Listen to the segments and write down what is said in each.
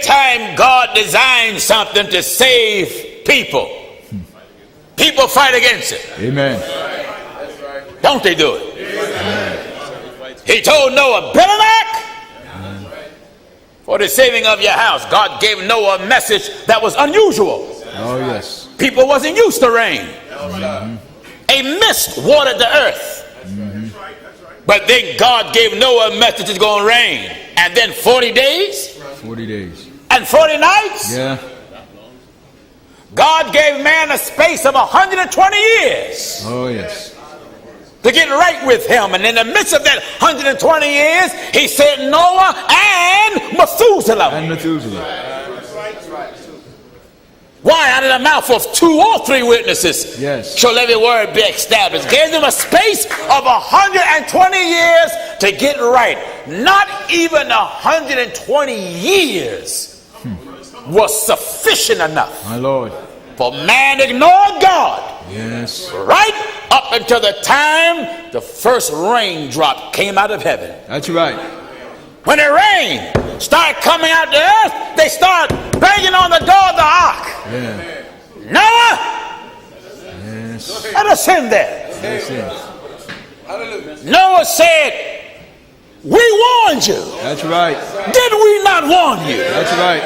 Anytime God designs something to save people, people fight against it. Amen. Don't they do it? Amen. He told Noah, build an ark for the saving of your house. God gave Noah a message that was unusual. Oh, yes. People wasn't used to rain. A mist watered the earth. But then God gave Noah a message it's going to rain. And then 40 days? 40 days. And 40 nights? Yeah. God gave man a space of 120 years. Oh, yes. To get right with him. And in the midst of that 120 years, he said Noah and Methuselah. And Methuselah. Why? Out of the mouth of 2 or 3 witnesses, yes, shall every word be established. Gave them a space of 120 years to get right. Not even 120 years was sufficient enough. My Lord. For man ignored God. Yes. Right up until the time the first raindrop came out of heaven. That's right. When it rained, started coming out the earth, they start banging on the door of the ark. Yeah. Noah, yes, let us in there. Yes. Noah said, we warned you. That's right. Did we not warn you? That's right.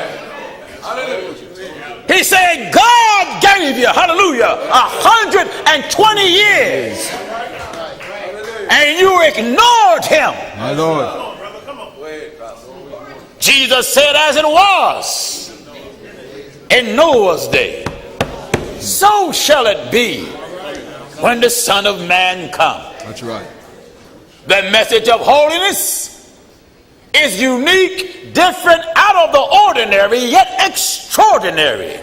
He said, God gave you, hallelujah, 120 years. And you ignored him. My Lord. Jesus said, as it was in Noah's day, so shall it be when the Son of Man comes. That's right. The message of holiness is unique, different, out of the ordinary, yet extraordinary.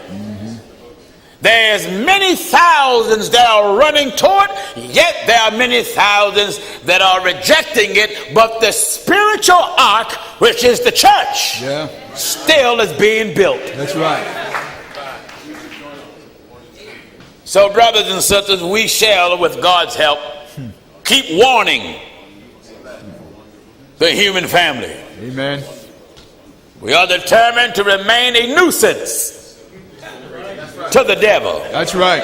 There's many thousands that are running toward, yet there are many thousands that are rejecting it. But the spiritual ark, which is the church, still is being built. That's right. So, brothers and sisters, we shall, with God's help, keep warning the human family. Amen. We are determined to remain a nuisance to the devil. That's right.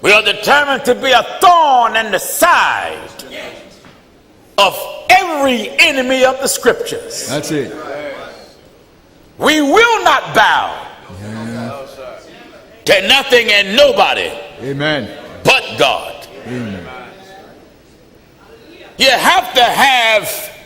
We are determined to be a thorn in the side of every enemy of the scriptures. That's it. We will not bow to nothing and nobody. Amen. But God. Amen. You have to have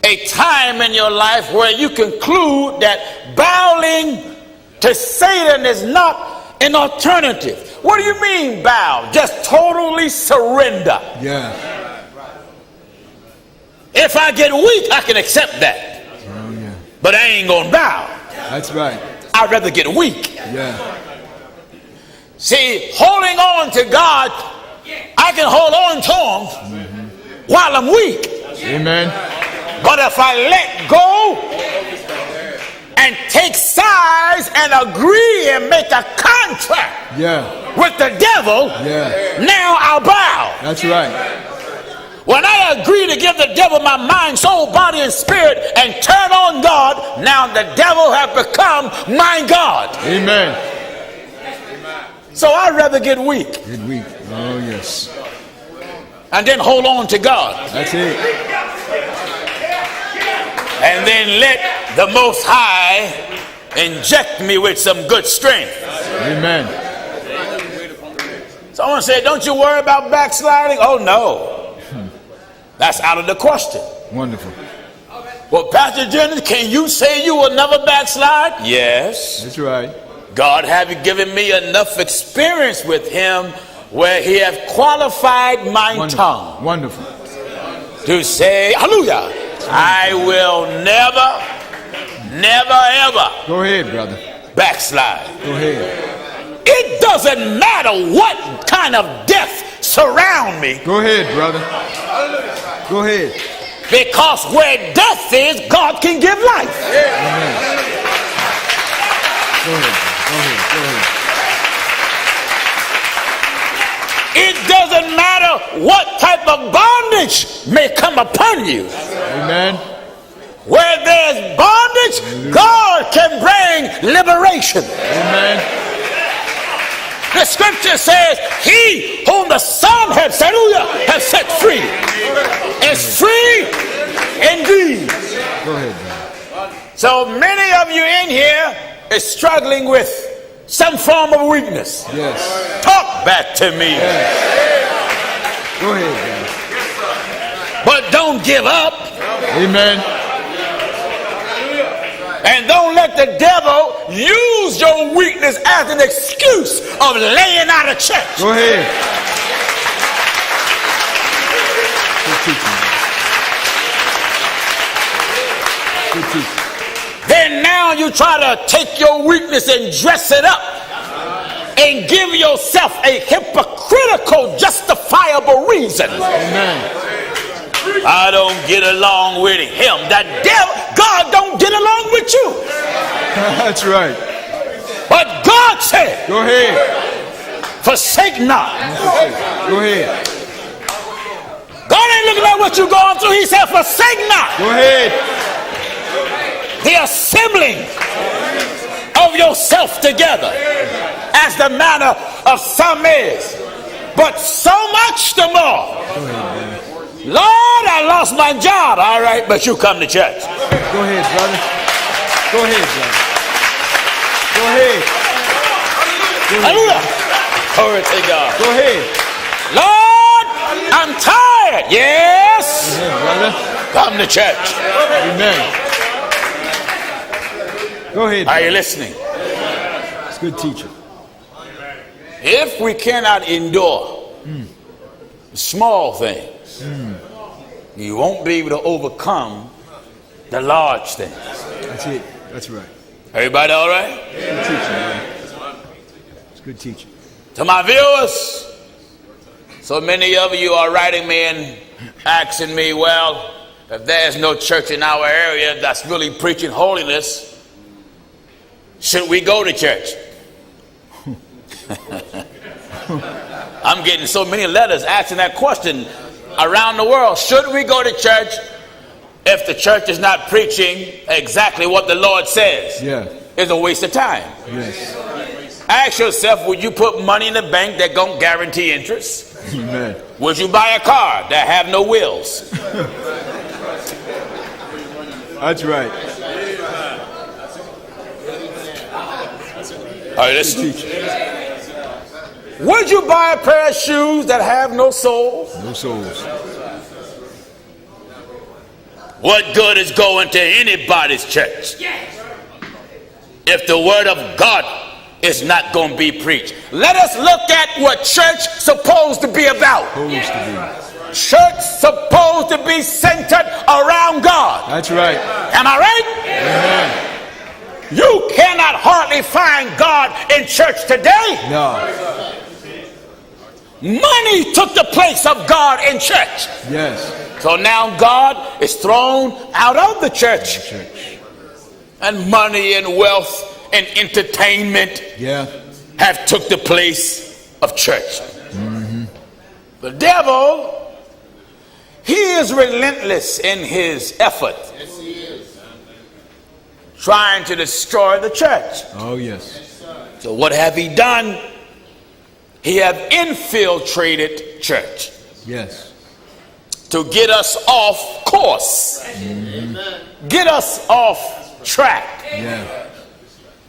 a time in your life where you conclude that bowing to Satan is not an alternative. What do you mean bow? Just totally surrender. Yeah. If I get weak, I can accept that. Oh, yeah. But I ain't gonna bow. That's right. I'd rather get weak. Yeah. See, holding on to God, I can hold on to him while I'm weak. Amen. But if I let go and take sides and agree and make a contract with the devil, now I'll bow. That's right. When I agree to give the devil my mind, soul, body, and spirit and turn on God, now the devil has become my God. Amen. So I'd rather get weak. Get weak. Oh, yes. And then hold on to God. That's it. And then let the Most High inject me with some good strength. Amen. Someone said, don't you worry about backsliding? Oh, no. That's out of the question. Wonderful. Well, Pastor Jennings, can you say you will never backslide? Yes. That's right. God have given me enough experience with him where he have qualified my tongue. Wonderful. To say, hallelujah, I will never, ever. Go ahead, brother. Backslide. Go ahead. It doesn't matter what kind of death surround me. Go ahead, brother. Go ahead. Because where death is, God can give life. Amen. Go ahead. Go ahead. Go ahead. It doesn't matter what type of bondage may come upon you. Amen. Where there's bondage, God can bring liberation. Amen. The scripture says, he whom the Son has set free is free indeed. Go ahead. So many of you in here is struggling with some form of weakness. Yes. Talk back to me. Yes. Go ahead, But don't give up. Amen. And don't let the devil use your weakness as an excuse of laying out a church. Go ahead. Good teaching. Good teaching. Then now you try to take your weakness and dress it up and give yourself a hypocritical, justifiable reason. Amen. I don't get along with him. The devil, God don't get along with you. That's right. But God said, Go ahead. forsake not. Go ahead. God ain't looking at what you're going through. He said, forsake not Go ahead. the assembling of yourself together, as the manner of some is, but so much the more. Lord, I lost my job. All right, but you come to church. Go ahead, brother. Go ahead, brother. Go ahead. Hallelujah. Glory to God. Go ahead. Lord, I'm tired. Yes. Amen, brother. Come to church. Amen. Go ahead. Are you listening? It's good teaching. If we cannot endure small things, you won't be able to overcome the large things. That's it. That's right. Everybody all right? Good teaching, man. It's good teaching. To my viewers, so many of you are writing me and asking me, well, if there's no church in our area that's really preaching holiness, should we go to church? I'm getting so many letters asking that question around the world. Should we go to church if the church is not preaching exactly what the Lord says? Yeah. It's a waste of time. Yes. Ask yourself, would you put money in the bank that don't guarantee interest? Amen. Would you buy a car that have no wheels? That's right. Are you Good listening? teaching. Would you buy a pair of shoes that have no soles? No souls. What good is going to anybody's church if the word of God is not going to be preached? Let us look at what church supposed to be about. Supposed to Church supposed to be centered around God. be. That's right. Am I right? Amen. You cannot hardly find God in church today. No. Money took the place of God in church. Yes. So now God is thrown out of the church. And money and wealth and entertainment have took the place of church. The devil, he is relentless in his effort. Trying to destroy the church. Oh, yes. So what have he done? He have infiltrated church. Yes. To get us off course. Get us off track. Yeah.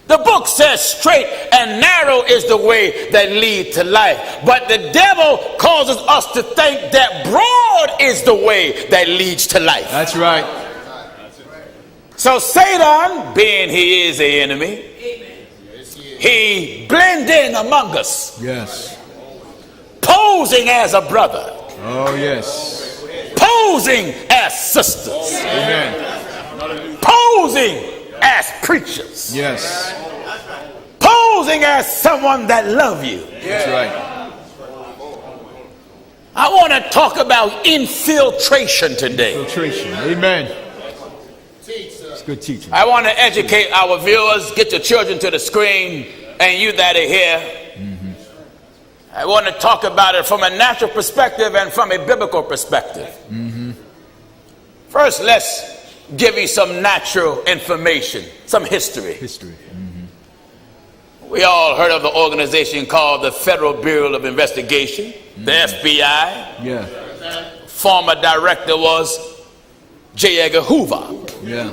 The book says straight and narrow is the way that lead to life. But the devil causes us to think that broad is the way that leads to life. That's right. So Satan, being he is the enemy, he blend in among us. Yes. Posing as a brother. Oh, yes. Posing as sisters. Amen. Posing as preachers. Yes. Posing as someone that love you. That's right. I want to talk about infiltration today. Filtration. Amen. It's good teaching. I want to educate our viewers. Get your children to the screen, and you that are here. I want to talk about it from a natural perspective and from a biblical perspective. First, let's give you some natural information, some history. History. We all heard of the organization called the Federal Bureau of Investigation, the FBI. Yeah. Former director was J. Edgar Hoover, Yeah.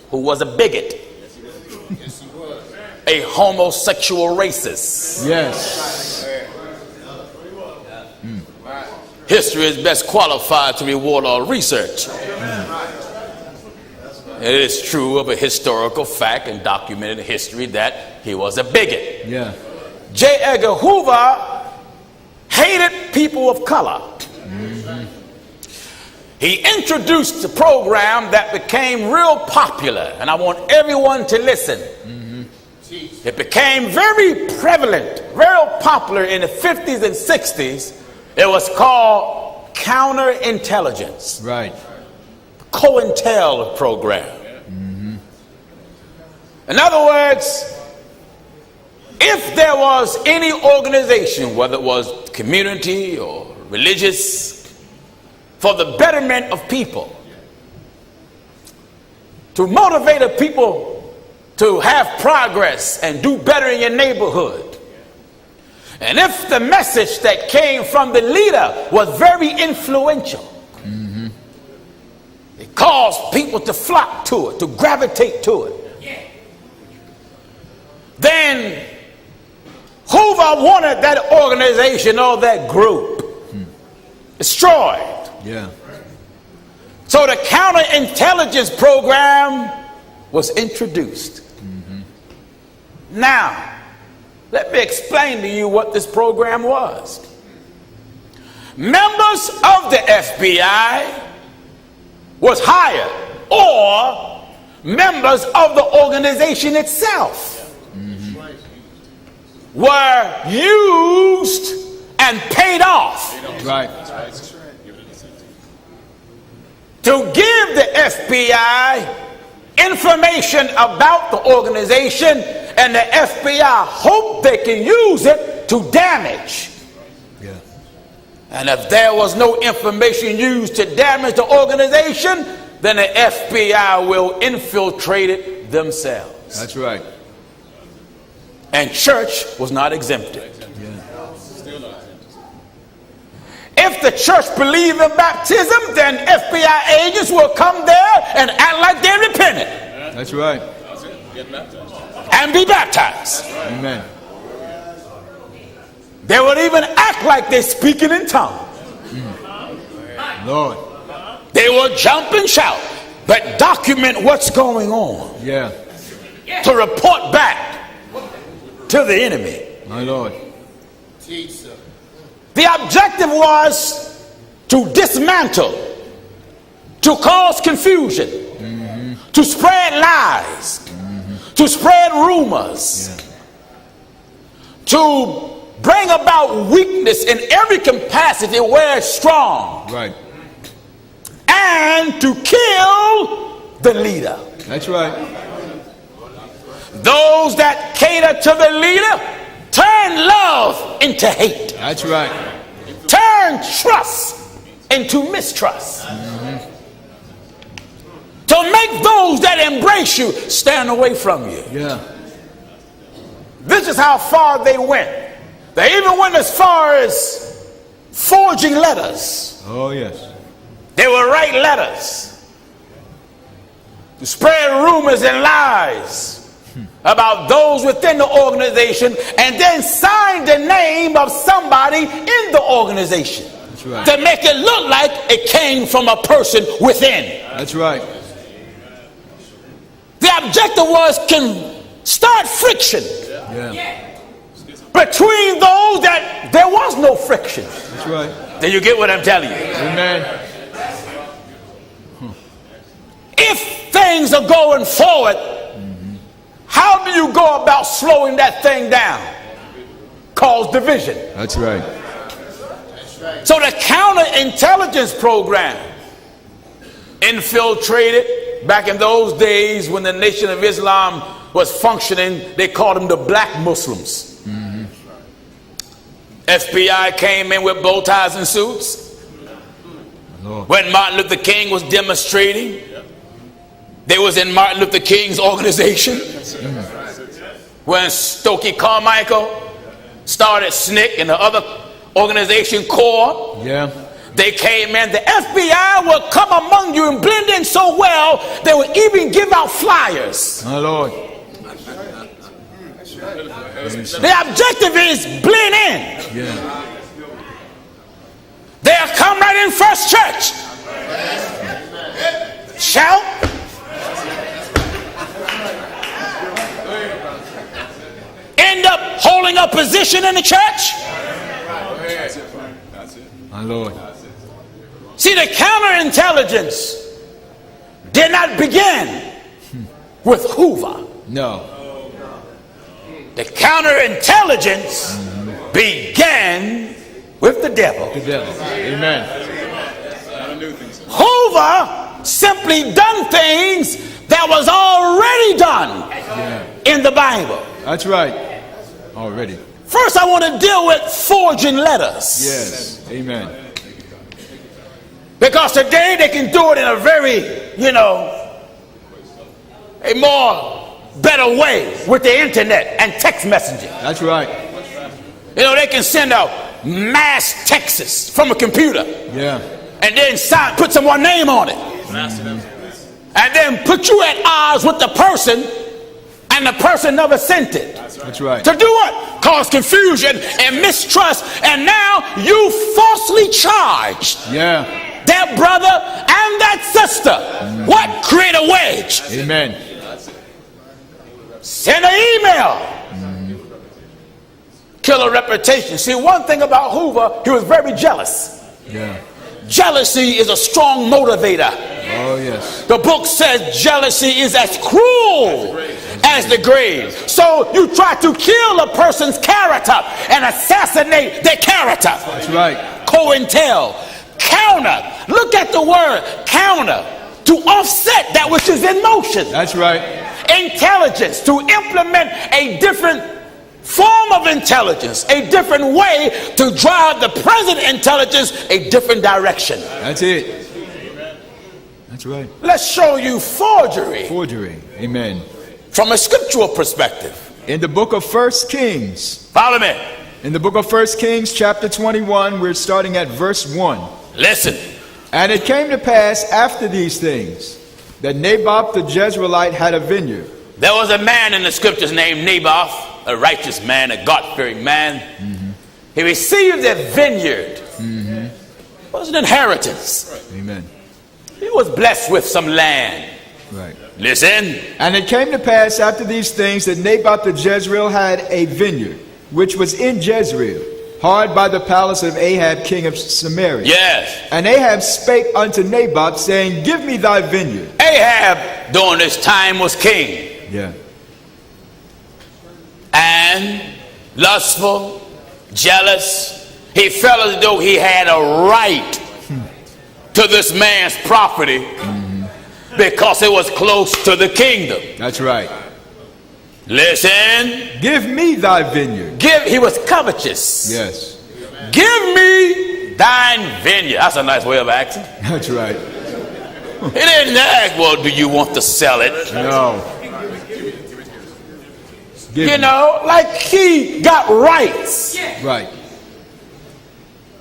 who was a bigot, a homosexual racist. Yes. History is best qualified to reward all research. It is true of a historical fact and documented in history that he was a bigot. Yeah. J. Edgar Hoover hated people of color. He introduced a program that became real popular, and I want everyone to listen. It became very prevalent, very popular in the 50s and 60s. It was called counterintelligence. Right. COINTEL program. In other words, if there was any organization, whether it was community or religious, for the betterment of people, to motivate a people to have progress and do better in your neighborhood, and if the message that came from the leader was very influential, it caused people to flock to it, to gravitate to it, then Hoover wanted that organization or that group destroyed. Yeah. So the counterintelligence program was introduced. Now, let me explain to you what this program was. Members of the FBI was hired, or members of the organization itself were used and paid off Right. to give the FBI information about the organization, and the FBI hope they can use it to damage. Yeah. And if there was no information used to damage the organization, then the FBI will infiltrate it themselves. That's right. And church was not exempted. Yeah. If the church believed in baptism, then FBI agents will come there and act like they repented That's right. and be baptized. Amen. They would even act like they're speaking in tongues. Lord. They will jump and shout, but document what's going on Yeah. to report back to the enemy. My Lord. The objective was to dismantle, to cause confusion, to spread lies, to spread rumors, to bring about weakness in every capacity where it's strong, Right. and to kill the leader. That's right. Those that cater to the leader turn love into hate, That's right. turn trust into mistrust, to make those that embrace you stand away from you. Yeah. This is how far they went. They even went as far as forging letters. Oh, yes. They would write letters to spread rumors and lies about those within the organization, and then sign the name of somebody in the organization. That's right. To make it look like it came from a person within. That's right. The objective was can start friction Yeah. between those that there was no friction. That's right. Do you get what I'm telling you? Amen. If things are going forward, how do you go about slowing that thing down? Cause division. That's right. So the counterintelligence program infiltrated back in those days when the Nation of Islam was functioning. They called them the black Muslims. FBI came in with bow ties and suits. Lord. When Martin Luther King was demonstrating, They was in Martin Luther King's organization. When Stokely Carmichael started SNCC and the other organization, CORE, Yeah. they came in. The FBI would come among you and blend in so well, they would even give out flyers. My Lord. The objective is blend in. Yeah. They'll come right in First Church. Shout. End up holding a position in the church. My Lord. See, the counterintelligence did not begin with Hoover. No. The counterintelligence began with the devil. The devil. Amen. Hoover simply done things that was already done in the Bible. That's right. Already. First, I want to deal with forging letters. Yes. Amen. Because today they can do it in a very, a more better way with the internet and text messaging. That's right. They can send out mass texts from a computer. Yeah. And then put someone's name on it. And then put you at odds with the person, and the person never sent it. That's right. To do what? Cause confusion and mistrust, and now you falsely charged that brother and that sister. What? Create a wedge. Amen. Send an email. Kill a reputation. See, one thing about Hoover, he was very jealous. Yeah. Jealousy is a strong motivator. Oh, yes. The book says jealousy is as cruel as the grave. So you try to kill a person's character and assassinate their character. That's right. COINTEL. Counter. Look at the word counter. To offset that which is in motion. That's right. Intelligence. To implement a different form of intelligence, a different way to drive the present intelligence a different direction. That's it. That's right. Let's show you forgery. Forgery. Amen. From a scriptural perspective. In the book of 1 Kings. Follow me. In the book of 1 Kings chapter 21, we're starting at verse 1. Listen. And it came to pass after these things that Naboth the Jezreelite had a vineyard. There was a man in the scriptures named Naboth, a righteous man, a God-fearing man. He received a vineyard. It was an inheritance. Amen. He was blessed with some land. Right. Listen. And it came to pass after these things that Naboth the Jezreel had a vineyard, which was in Jezreel, hard by the palace of Ahab king of Samaria. Yes. And Ahab spake unto Naboth, saying, Give me thy vineyard. Ahab during this time was king. Yeah. And lustful, jealous. He felt as though he had a right to this man's property because it was close to the kingdom. That's right. Listen. Give me thy vineyard. He was covetous. Yes. Give me thine vineyard. That's a nice way of asking. That's right. He didn't ask, well, do you want to sell it? No. Like he got rights. Right.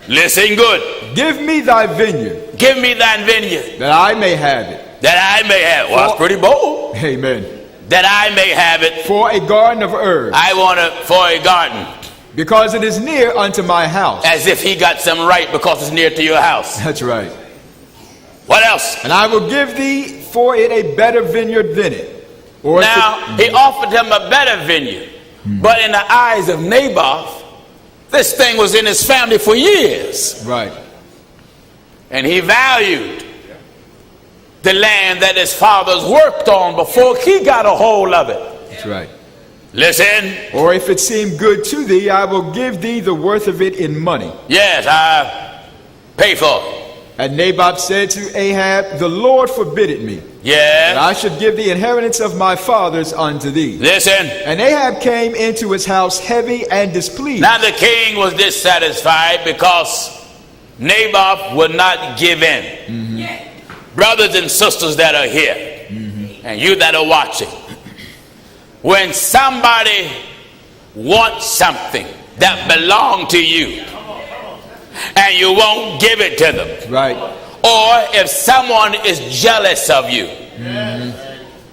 Listen good. Give me thy vineyard. Give me thine vineyard. That I may have it. That I may have it. Well, that's pretty bold. Amen. That I may have it. For a garden of herbs. I want it for a garden. Because it is near unto my house. As if he got some right because it's near to your house. That's right. What else? And I will give thee for it a better vineyard than it. Now, he offered him a better vineyard. But in the eyes of Naboth, this thing was in his family for years. Right. And he valued the land that his fathers worked on before he got a hold of it. That's right. Listen. Or if it seem good to thee, I will give thee the worth of it in money. Yes, I pay for it. And Naboth said to Ahab, The Lord forbid it me. Yes. That I should give the inheritance of my fathers unto thee. Listen. And Ahab came into his house heavy and displeased. Now the king was dissatisfied because Naboth would not give in. Brothers and sisters that are here, and you that are watching, when somebody wants something that belongs to you and you won't give it to them, Right. or if someone is jealous of you,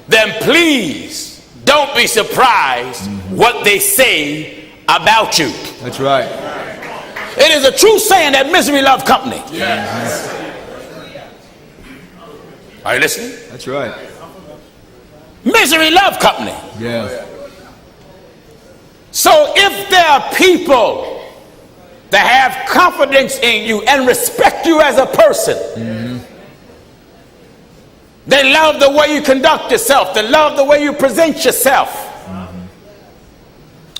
then please don't be surprised what they say about you. That's right. It is a true saying that misery loves company. Are you listening? That's right. Misery loves company. Yeah. So if there are people that have confidence in you and respect you as a person, they love the way you conduct yourself, they love the way you present yourself,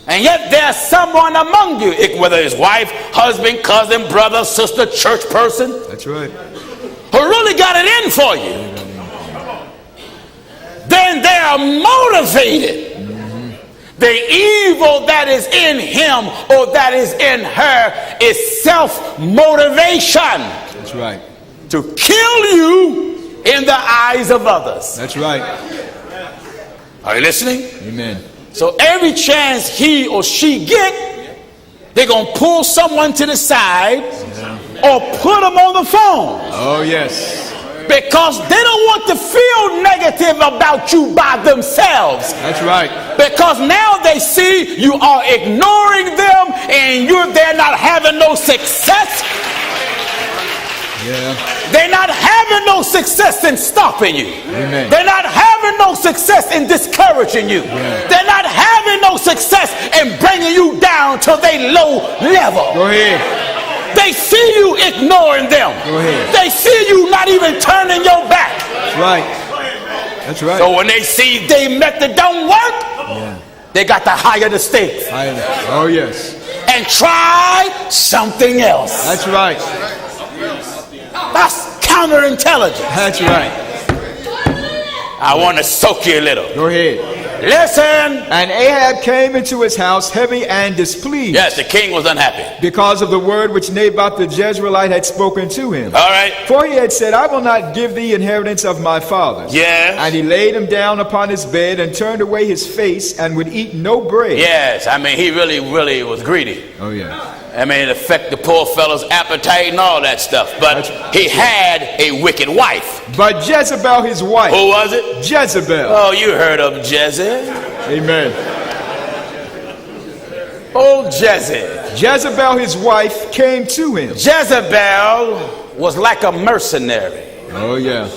and yet there's someone among you, whether it's wife, husband, cousin, brother, sister, church person, That's right. who really got it in for you, then they are motivated. The evil that is in him or that is in her is self-motivation. That's right. To kill you in the eyes of others. That's right. Are you listening? Amen. So every chance he or she get, they're going to pull someone to the side or put them on the phone. Oh, yes. Because they don't want to feel negative about you by themselves. That's right. Because now they see you are ignoring them and they're not having no success. Yeah. They're not having no success in stopping you. Amen. They're not having no success in discouraging you. Yeah. They're not having no success in bringing you down to their low level. Go ahead. They see you ignoring them. Go ahead. They see you not even turning your back. That's right. That's right. So when they see their method don't work, they got to hire the stakes Oh, yes. and try something else. That's right. That's counterintelligence. That's right. I want to soak you a little. Go ahead. Listen. And Ahab came into his house heavy and displeased. Yes, the king was unhappy. Because of the word which Naboth the Jezreelite had spoken to him. All right. For he had said, I will not give thee inheritance of my fathers. Yeah. And he laid him down upon his bed and turned away his face and would eat no bread. Yes, I mean, he really was greedy. Oh, yeah. I mean, it affected the poor fellow's appetite and all that stuff. But he had a wicked wife. But Jezebel, his wife. Who was it? Jezebel. Oh, you heard of Jezebel. Amen. Oh, Jezebel. Jezebel, his wife, came to him. Jezebel was like a mercenary. Oh, yeah.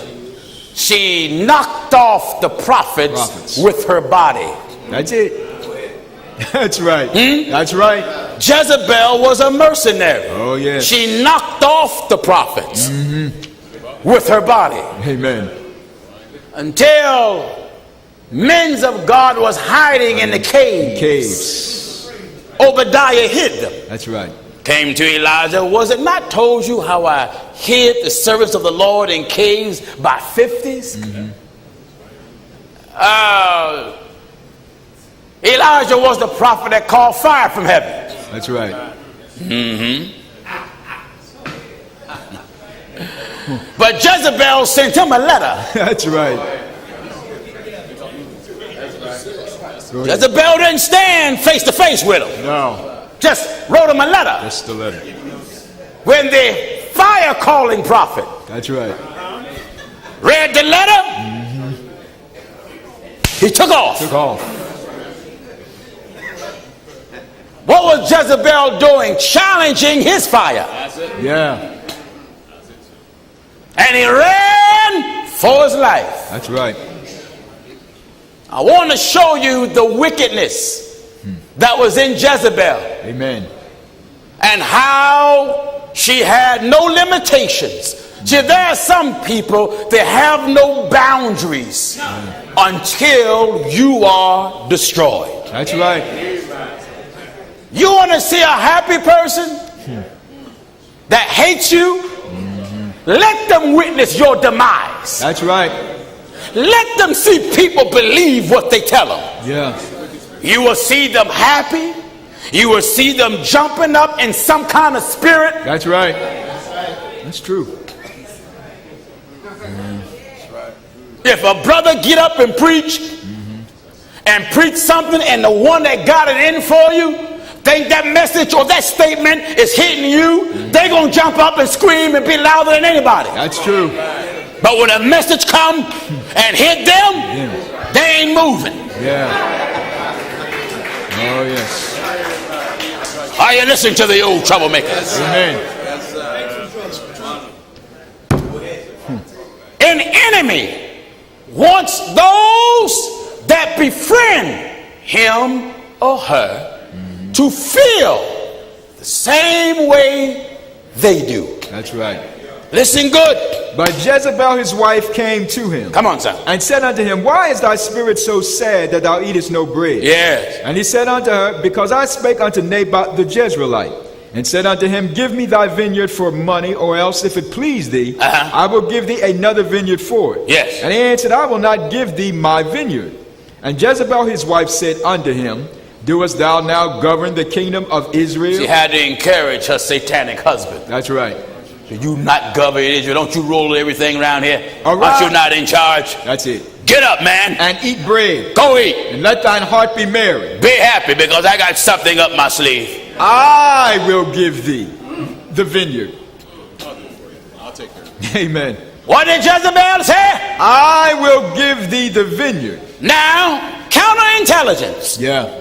She knocked off the prophets with her body. That's it. That's right. That's right. Jezebel was a mercenary. Oh, yeah. She knocked off the prophets with her body. Amen. Until men of God was hiding in the caves. Obadiah hid them. That's right. Came to Elijah. Was it not told you how I hid the servants of the Lord in caves by 50s? Elijah was the prophet that called fire from heaven. That's right. But Jezebel sent him a letter. That's right. Jezebel didn't stand face to face with him. No. Just wrote him a letter. That's the letter. When the fire calling prophet That's right. read the letter, he took off. Took off. What was Jezebel doing? Challenging his fire. Yeah. And he ran for his life. That's right. I want to show you the wickedness that was in Jezebel. Amen. And how she had no limitations. See, there are some people that have no boundaries until you are destroyed. That's right. You want to see a happy person that hates you? Let them witness your demise. That's right. Let them see people believe what they tell them. Yeah. You will see them happy. You will see them jumping up in some kind of spirit. That's right. That's true. If a brother get up and preach something, and the one that got it in for you think that message or that statement is hitting you, they gonna jump up and scream and be louder than anybody. That's true. But when a message come and hit them, they ain't moving. Yeah. Oh yes. Are you listening to the old troublemakers? Amen. An enemy wants those that befriend him or her to feel the same way they do. That's right. Listen good. But Jezebel his wife came to him. Come on, son. And said unto him, Why is thy spirit so sad that thou eatest no bread? Yes. And he said unto her, Because I spake unto Naboth the Jezreelite, and said unto him, Give me thy vineyard for money, or else, if it please thee, I will give thee another vineyard for it. Yes. And he answered, I will not give thee my vineyard. And Jezebel his wife said unto him, Doest thou now govern the kingdom of Israel? She had to encourage her satanic husband. That's right. Do you not govern Israel? Don't you roll everything around here? All right. Aren't you not in charge? That's it. Get up, man. And eat bread. Go eat. And let thine heart be merry. Be happy, because I got something up my sleeve. I will give thee the vineyard. I'll take care of it. Amen. What did Jezebel say? I will give thee the vineyard. Now, counterintelligence. Yeah.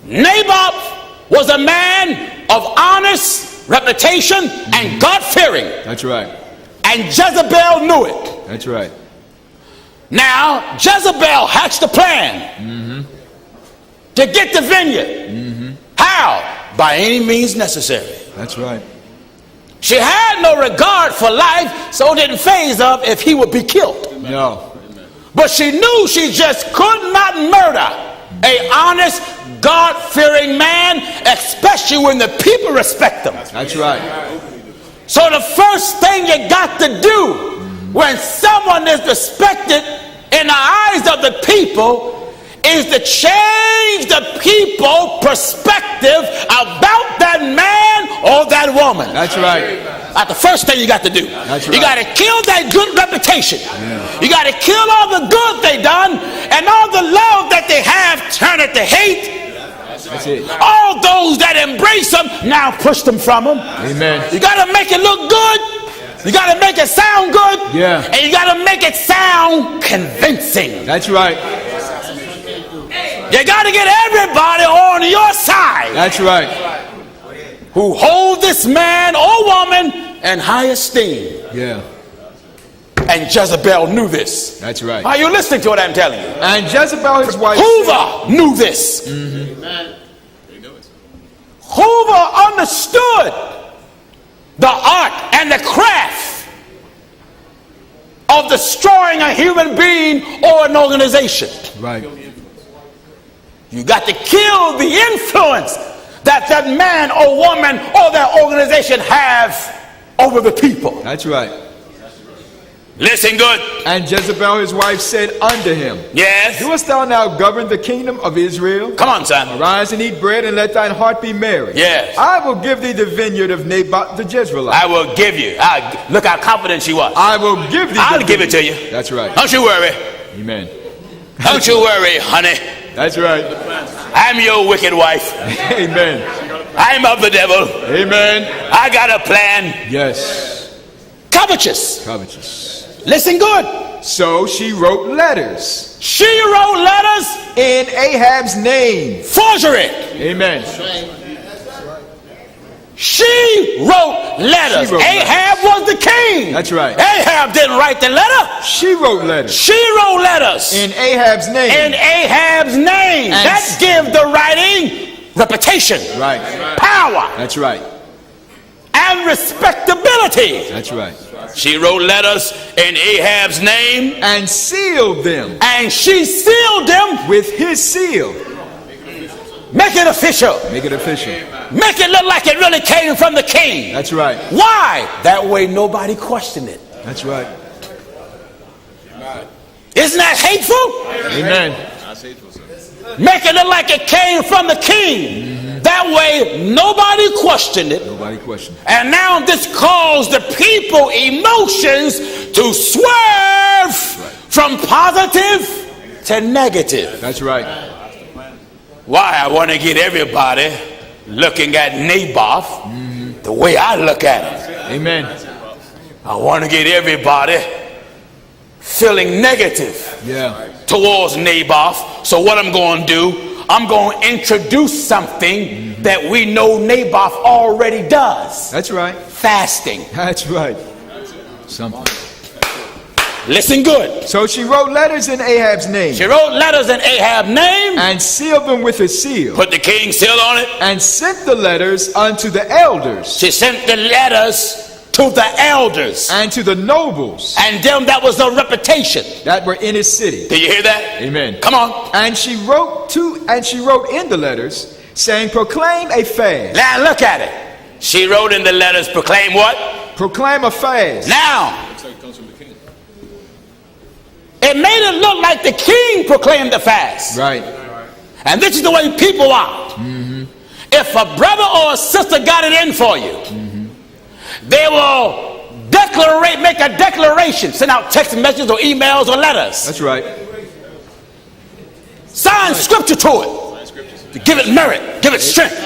Naboth was a man of honest reputation and God-fearing. That's right. And Jezebel knew it. That's right. Now, Jezebel hatched a plan to get the vineyard. How? By any means necessary. That's right. She had no regard for life, so it didn't faze her if he would be killed. No. But she knew she just could not murder an honest, God-fearing man, especially when the people respect them. That's right. So the first thing you got to do when someone is respected in the eyes of the people is to change the people's perspective about that man or that woman. That's right. That's the first thing you got to do. That's You right. got to kill that good reputation. Yeah. You got to kill all the good they done, and all the love that they have, turn it to hate. That's it. All those that embrace them, now push them from them. Amen. You got to make it look good. You got to make it sound good. Yeah. And you got to make it sound convincing. That's right. You got to get everybody on your side That's right. who hold this man or woman in high esteem. Yeah. And Jezebel knew this. That's right. Are you listening to what I'm telling you? And Jezebel his wife. Hoover knew this. Hoover understood the art and the craft of destroying a human being or an organization. Right. You got to kill the influence that that man or woman or that organization have over the people. That's right. Listen good. And Jezebel his wife said unto him, Yes. Doest thou now govern the kingdom of Israel? Come on, son. Arise and eat bread, and let thine heart be merry. Yes. I will give thee the vineyard of Naboth the Jezreelite. I will give you. Look how confident she was. I will give thee. I'll give it to you. That's right. Don't you worry. Amen. Don't you worry, honey. That's right. I'm your wicked wife. Amen. I'm of the devil. Amen. I got a plan. Yes. Covetous. Covetous. Listen good. So she wrote letters She wrote letters. in Ahab's name. Forgery. Amen. She wrote letters. She wrote Ahab was the king. That's right. Ahab didn't write the letter. She wrote letters She wrote letters in Ahab's name. in Ahab's name. And- That gives the writing reputation, Right. power, That's right. and respectability. That's right. She wrote letters in Ahab's name, And sealed them and she sealed them. with his seal. Make it official. Make it official. Make it look like it really came from the king. That's right. Why? That way nobody questioned it. That's right. Isn't that hateful? Amen. That's hateful, sir. Make it look like it came from the king. That way nobody questioned it. Nobody questioned. And now this caused the people emotions to swerve from positive to negative. That's right. Why? I want to get everybody looking at Naboth the way I look at him. Amen. I want to get everybody feeling negative towards Naboth. So what I'm going to do, I'm going to introduce something that we know Naboth already does. That's right. Fasting. That's right. Something. Listen good. So she wrote letters in Ahab's name. She wrote letters in Ahab's name. And sealed them with a seal. Put the king's seal on it. And sent the letters unto the elders. She sent the letters to the elders. And to the nobles. And them that was a reputation. That were in his city. Did you hear that? Amen. Come on. And she wrote in the letters, saying, proclaim a fast. Now look at it. She wrote in the letters, proclaim what? Proclaim a fast. Now, it made it look like the king proclaimed the fast. Right. And this is the way people are. If a brother or a sister got it in for you, they will make a declaration, send out text messages or emails or letters. That's right. Sign scripture to it. To give it merit, give it strength.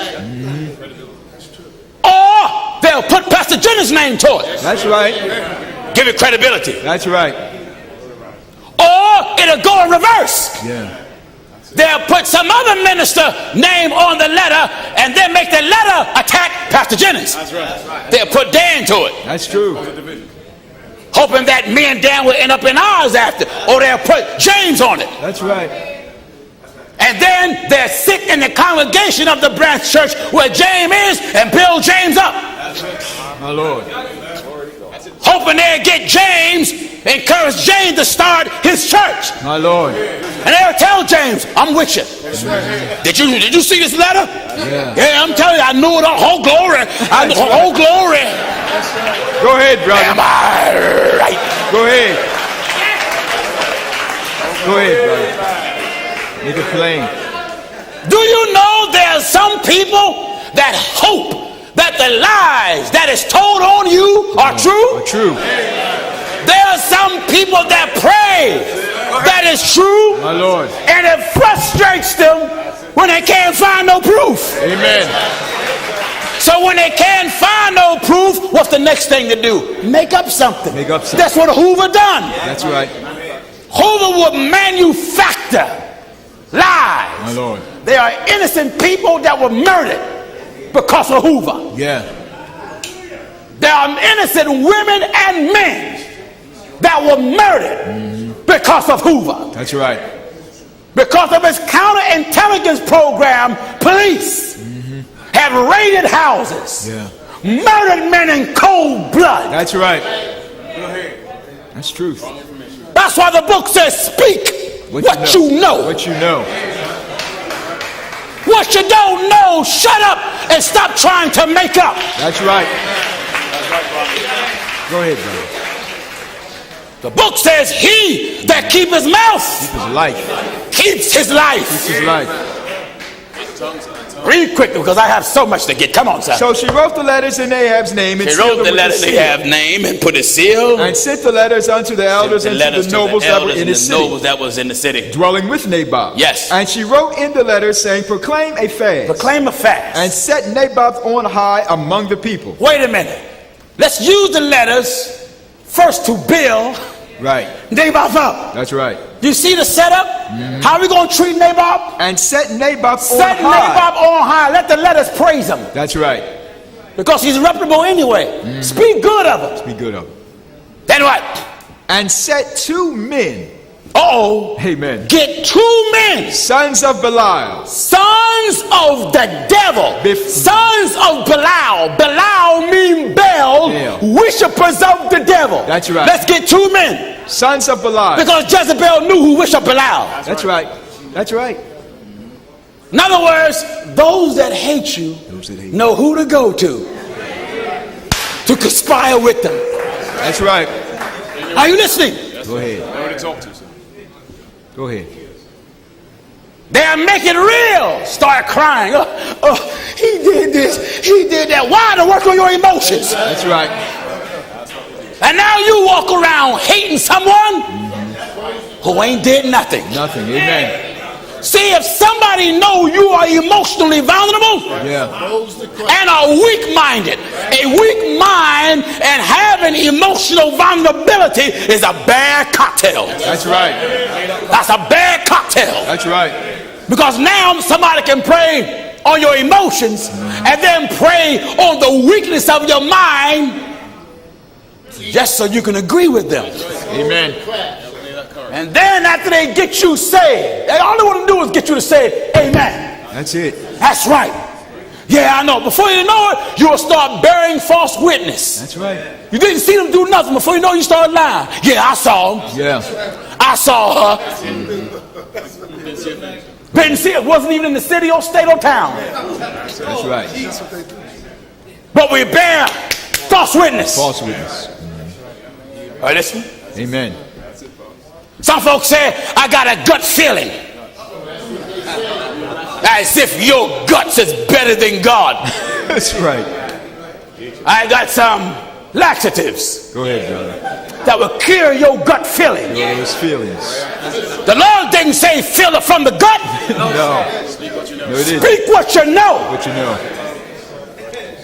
Or they'll put Pastor Jennings' name to it. That's right. Give it credibility. That's right. Or it'll go in reverse. Yeah. They'll put some other minister name on the letter and then make the letter attack Pastor Jennings. That's right. They'll put Dan to it. That's true. Hoping that me and Dan will end up in ours after. Or they'll put James on it. That's right. And then they'll sit in the congregation of the branch church where James is and build James up. My Lord. Hoping they'll get James, encourage James to start his church. My Lord. And they'll tell James, I'm with you. Did you see this letter? Yeah, I'm telling you, I knew it all. Whole glory. Whole glory. Go ahead, brother. Am I right? Go ahead. Go ahead, brother. Make it plain. Do you know there's some people that hope that the lies that is told on you are true? True. There are some people that pray that is true. My Lord. And it frustrates them when they can't find no proof. Amen. So when they can't find no proof, what's the next thing to do? Make up something. Make up something. That's what Hoover done. That's right. Hoover would manufacture lies. My Lord. There are innocent people that were murdered because of Hoover. Yeah. There are innocent women and men that were murdered because of Hoover. That's right. Because of his counterintelligence program, police have raided houses, murdered men in cold blood. That's right. That's truth. That's why the book says, speak what you know. What you know. What you don't know, shut up and stop trying to make up. That's right. Go ahead, brother. The book says, he that keep his mouth Keeps his life. keeps his life. Keeps his life. Read quickly because I have so much to get. Come on, son. So she wrote the letters in Ahab's name. And She wrote the letter in Ahab's name and put a seal. And sent the letters unto the elders and to the nobles that were in the city. Dwelling with Naboth. Yes. And she wrote in the letter saying, proclaim a fast. Proclaim a fast. And set Naboth on high among the people. Wait a minute. Let's use the letters first to build Naboth up. That's right. You see the setup? How are we going to treat Naboth? And set Naboth Set on high. Naboth on high. Let the letters praise him. That's right. Because he's reputable anyway. Speak good of him. Speak good of him. Then what? And set 2 men. Amen. Get 2 men. Sons of Belial. Sons of the devil. Sons of Belial. Belial means Baal. Worshippers of the devil. That's right. Let's get 2 men. Sons of Belial. Because Jezebel knew who worshiped Belial. That's right. That's right. In other words, those that hate you know who to go to conspire with them. That's right. Are you listening? Go ahead. Go ahead. They'll make it real. Start crying. He did this. He did that. Why? To work on your emotions. That's right. And now you walk around hating someone who ain't did nothing. Nothing. Amen. See, if somebody know you are emotionally vulnerable and are weak-minded, a weak mind and having emotional vulnerability is a bad cocktail. That's right. That's a bad cocktail. That's right. Because now somebody can pray on your emotions and then pray on the weakness of your mind just so you can agree with them. Amen. And then after they get you saved, all they want to do is get you to say amen. That's it. That's right. Yeah, I know. Before you know it, you'll start bearing false witness. That's right. You didn't see them do nothing. Before you know it, you start lying. Yeah, I saw him. Yeah. I saw her. Didn't see it. Wasn't even in the city or state or town. That's right. But we bear false witness. False witness. All right, listen. Amen. Some folks say, I got a gut feeling. As if your guts is better than God. That's right. I got some laxatives. Go ahead, brother. That will cure your gut feeling. Those feelings. The Lord didn't say feel it from the gut. No. No, it isn't. Speak what you know. What you know.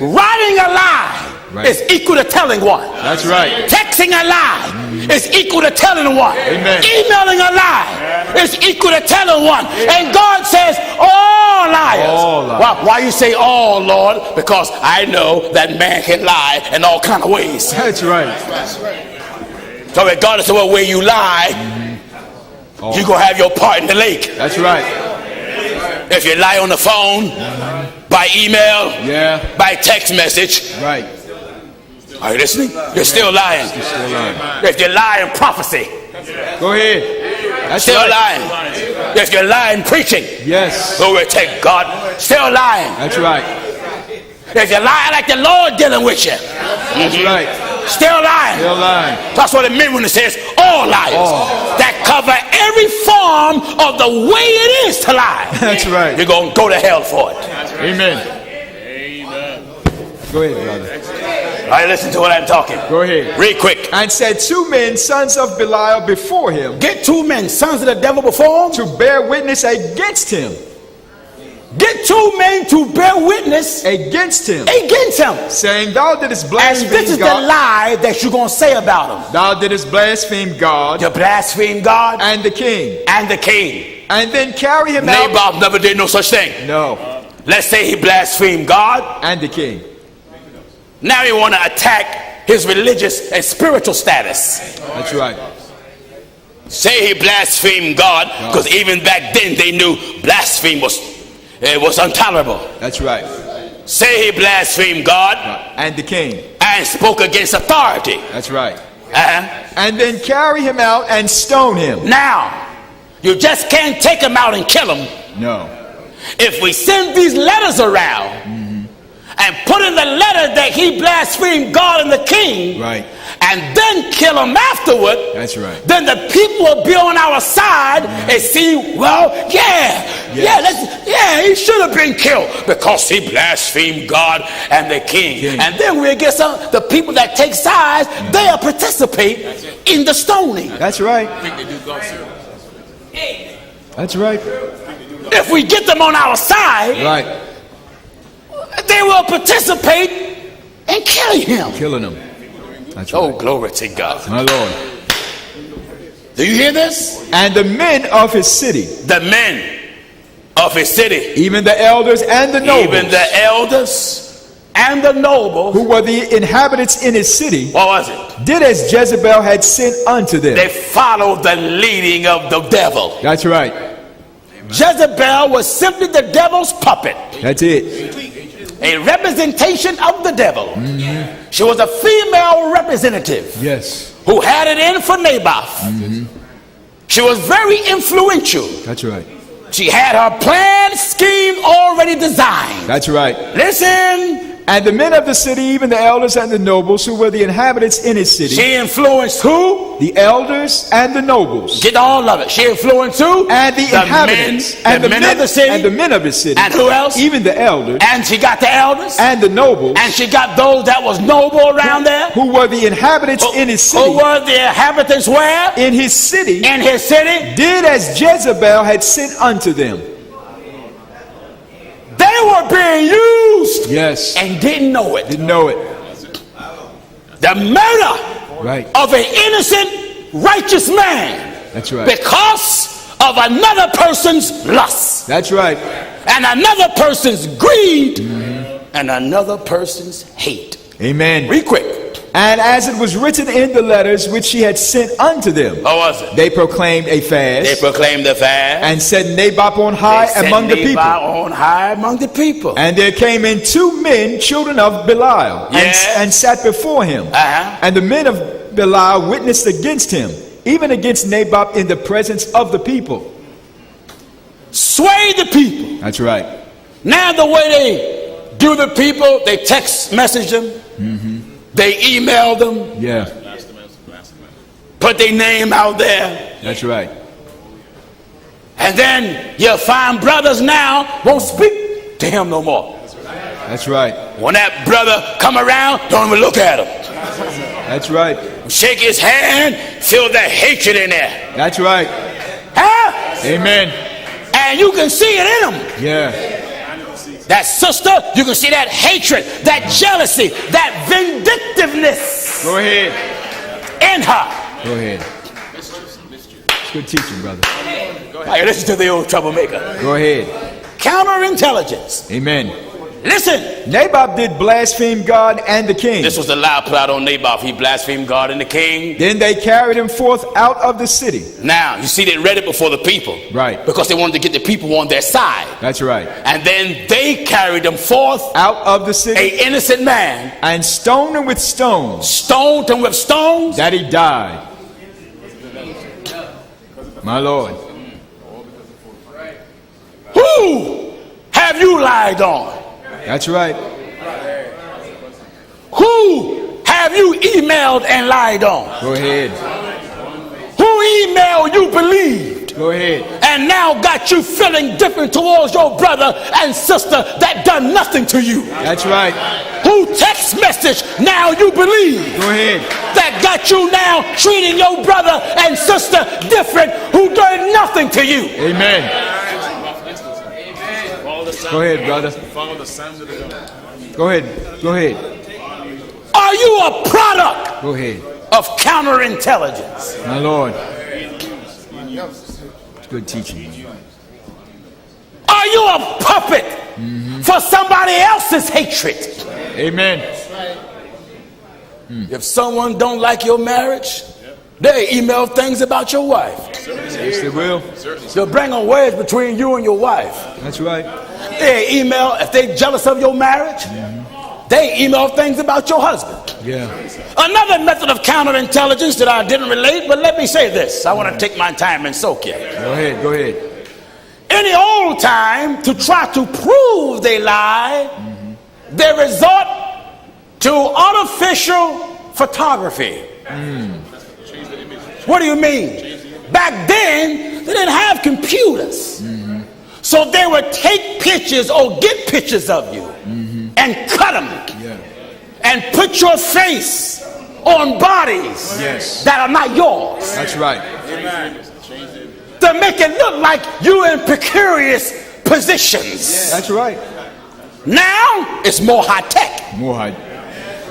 Writing a lie is equal to telling one. That's right. Texting a lie is equal to telling one. Amen. Emailing a lie is equal to telling one. And God says all liars. All liars. Why you say all, Lord? Because I know that man can lie in all kind of ways. That's right. So regardless of what way you lie, you're going to have your part in the lake. That's right. If you lie on the phone, by email, by text message, right. Are you listening? You're still lying. You're still lying. If you lie in prophecy, go ahead. That's still right. lying. If you lie in preaching, yes. glory to God, still lying. That's right. If you lie like the Lord dealing with you, that's right. Still lying. Still lying. That's what it means when it says all liars. That cover every form of the way it is to lie. That's right. You're going to go to hell for it. Amen. Go ahead, brother. All right, listen to what I'm talking. Go ahead. Real quick. And said 2 men, sons of Belial, before him. Get 2 men, sons of the devil before him. To bear witness against him. Get 2 men to bear witness against him. Against him. Saying, thou didst blaspheme God. And this is the lie that you're going to say about him. Thou didst blaspheme God. You blaspheme God. And the king. And the king. And then carry him out. Naboth never did no such thing. No. Let's say he blasphemed God. And the king. Now you want to attack his religious and spiritual status. That's right. Say he blasphemed God, because even back then they knew blasphemy was intolerable. That's right. Say he blasphemed God and the king and spoke against authority. That's right. And then carry him out and stone him. Now, you just can't take him out and kill him. No. If we send these letters around and put in the letter that he blasphemed God and the king, right, and then kill him afterward, that's right, then the people will be on our side and see, well, he should have been killed because he blasphemed God and the king. And then we'll get the people that take sides, they'll participate in the stoning. That's right. That's right. If we get them on our side, right, they will participate in killing him. Killing him. That's right. Oh, glory to God. My Lord. Do you hear this? And the men of his city. The men of his city. Even the elders and the nobles. Even the elders and the nobles. Who were the inhabitants in his city. What was it? Did as Jezebel had sent unto them. They followed the leading of the devil. That's right. Jezebel was simply the devil's puppet. That's it. A representation of the devil. She was a female representative. Yes. Who had it in for Naboth. She was very influential. That's right. She had her plan, scheme already designed. That's right. Listen, And the men of the city, even the elders and the nobles who were the inhabitants in his city. She influenced who? The elders and the nobles. Get all of it. She influenced who? And the inhabitants. And the men of the city. And the men of the city. And who else? Even the elders. And she got the elders. And the nobles. And she got those that was noble around there. Who were the inhabitants in his city. Who were the inhabitants where? In his city. In his city. Did as Jezebel had sent unto them. They were being used. Yes. And didn't know it. Didn't know it. The murder of an innocent, righteous man. That's right. Because of another person's lust. That's right. And another person's greed. And another person's hate. Amen. Read quick. And as it was written in the letters which she had sent unto them, what was it? They proclaimed a fast. They proclaimed the fast. And set Naboth on high among the people. On high among the people. And there came in 2 men, children of Belial, and sat before him. And the men of Belial witnessed against him, even against Naboth in the presence of the people. Sway the people. That's right. Now the way they do the people, they text message them. They email them. Yeah. Put their name out there. That's right. And then you'll find brothers now won't speak to him no more. That's right. When that brother come around, don't even look at him. That's right. Shake his hand, feel that hatred in there. That's right. Huh? Amen. And you can see it in him. Yeah. That sister, you can see that hatred, that jealousy, that vindictiveness. Go ahead. In her. Go ahead. It's good teaching, brother. Go ahead. Listen to the old troublemaker. Go ahead. Counterintelligence. Amen. Listen. Naboth did blaspheme God and the king. This was the lie put out on Naboth. He blasphemed God and the king. Then they carried him forth out of the city. Now, you see, they read it before the people. Right. Because they wanted to get the people on their side. That's right. And then they carried him forth out of the city. An innocent man. And stoned him with stones. Stoned him with stones. That he died. My Lord. Who have you lied on? That's right. Who have you emailed and lied on? Go ahead. Who emailed you believed? Go ahead. And now got you feeling different towards your brother and sister that done nothing to you? That's right. Who text message now you believe? Go ahead. That got you now treating your brother and sister different who done nothing to you? Amen. Go ahead, brother. Go ahead. Go ahead. Are you a product? Go ahead. Of counterintelligence? My Lord. It's good teaching. Are you a puppet for somebody else's hatred? Amen. If someone don't like your marriage, they email things about your wife. Yes, they will. They'll bring a wedge between you and your wife. That's right. They email, if they're jealous of your marriage, they email things about your husband. Yeah. Another method of counterintelligence that I didn't relate, but let me say this. I want to take my time and soak you. Go ahead. Go ahead. Any old time, to try to prove they lie, they resort to artificial photography. What do you mean? Back then, they didn't have computers. So they would take pictures or get pictures of you and cut them and put your face on bodies that are not yours. That's right. To make it look like you in precarious positions. That's right. Now it's more high tech. More high.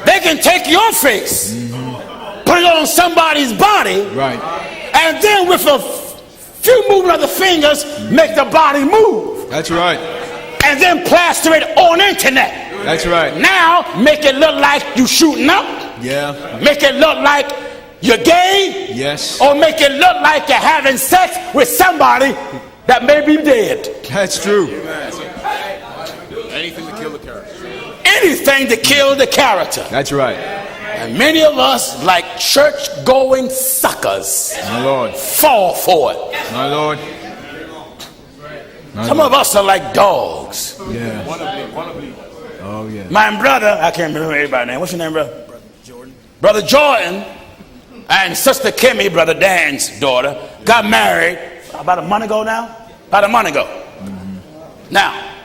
They can take your face, put it on somebody's body, right, and then with a few movement of the fingers, make the body move. That's right. And then plaster it on internet. That's right. Now make it look like you shooting up. Yeah. Make it look like you're gay. Yes. Or make it look like you're having sex with somebody that may be dead. That's true. Anything to kill the character. Anything to kill the character. That's right. And many of us, like church-going suckers, my Lord, fall for it. My Lord. Some of us are like dogs. Yeah. Oh, yeah. My brother, I can't remember everybody's name. What's your name, brother? Brother Jordan. Brother Jordan and Sister Kimmy, Brother Dan's daughter, got married about a month ago now. About a month ago. Mm-hmm. Now,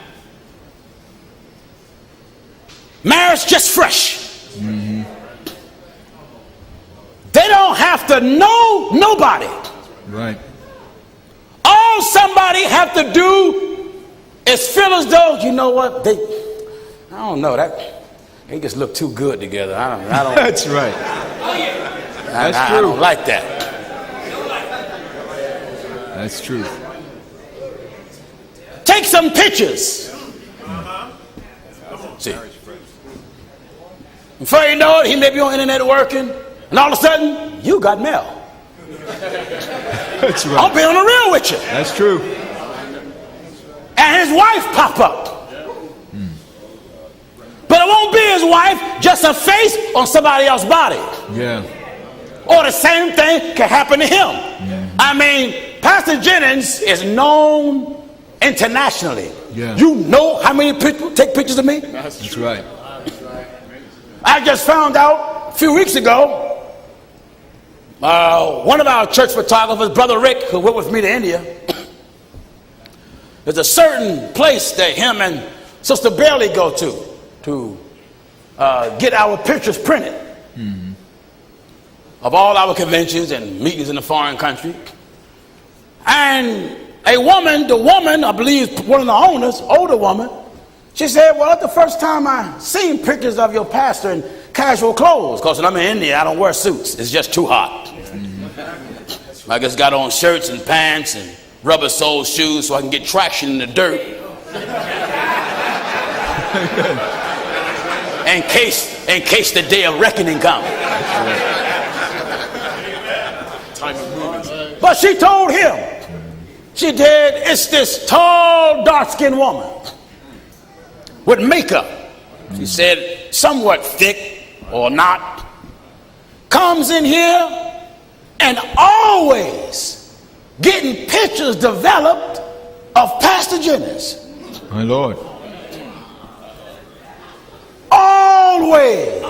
marriage just fresh. Mm-hmm. They don't have to know nobody. Right. All somebody have to do is feel as though, you know what, I don't know, that they just look too good together. I don't That's right. That's true. I don't like that. That's true. Take some pictures. See. Before you know it, he may be on the internet working, and all of a sudden, you got mail. That's right. I'll be on the real with you. That's true. And his wife pop up. But it won't be his wife, just a face on somebody else's body. Yeah. Or the same thing can happen to him. I mean, Pastor Jennings is known internationally. Yeah. You know how many people take pictures of me? That's right. I just found out a few weeks ago, one of our church photographers, Brother Rick, who went with me to India, there's a certain place that him and Sister Bailey go to get our pictures printed of all our conventions and meetings in the foreign country. And the woman, I believe one of the owners, older woman, she said, well, that's the first time I seen pictures of your pastor in casual clothes, because when I'm in India, I don't wear suits. It's just too hot. I just got on shirts and pants and rubber sole shoes so I can get traction in the dirt. in case the day of reckoning comes. But she told him, she did, it's this tall, dark-skinned woman with makeup. She said, somewhat thick or not, comes in here and always getting pictures developed of Pastor Jennings. My Lord. Always.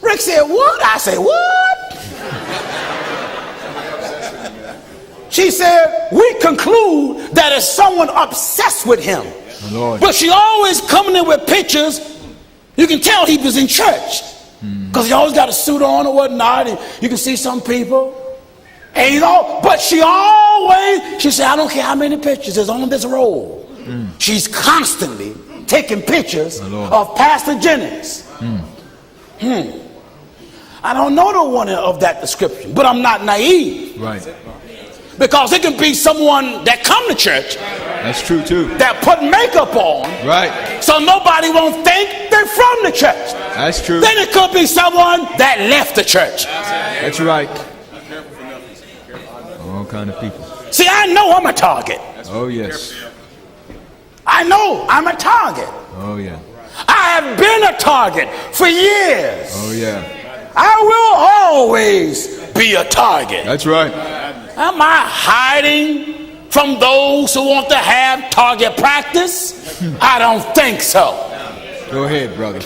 Rick said, what? I said, what? She said, we conclude that it's someone obsessed with him. My Lord. But she always coming in with pictures. You can tell he was in church. Because he always got a suit on or whatnot, and you can see some people. And you know, but she said, I don't care how many pictures is on this roll. She's constantly taking pictures of Pastor Jennings. I don't know the one of that description, but I'm not naive. Right. Because it can be someone that come to church. That's true too. That put makeup on. Right. So nobody won't think they're from the church. That's true. Then it could be someone that left the church. That's right. All kind of people. See, I know I'm a target. Oh yes. I know I'm a target. Oh yeah. I have been a target for years. Oh yeah. I will always be a target. That's right. Am I hiding from those who want to have target practice? I don't think so. Go ahead, brother.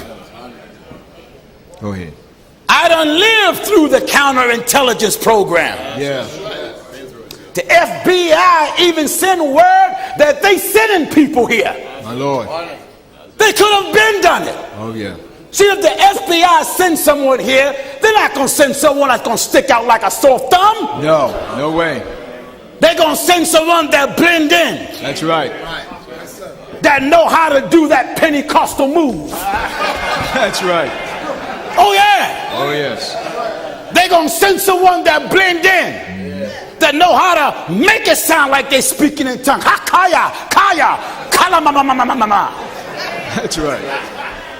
Go ahead. I done lived through the counterintelligence program. Yeah. The FBI even sent word that they sending people here. My Lord. They could have been done it. Oh yeah. See, if the FBI sends someone here, they're not going to send someone that's going to stick out like a sore thumb. No, no way. They're going to send someone that blend in. That's right. That know how to do that Pentecostal move. That's right. Oh, yeah. Oh, yes. They're going to send someone that blend in. That know how to make it sound like they're speaking in tongues. Ha-kaya, kaya, kala ma ma ma ma ma ma. That's right.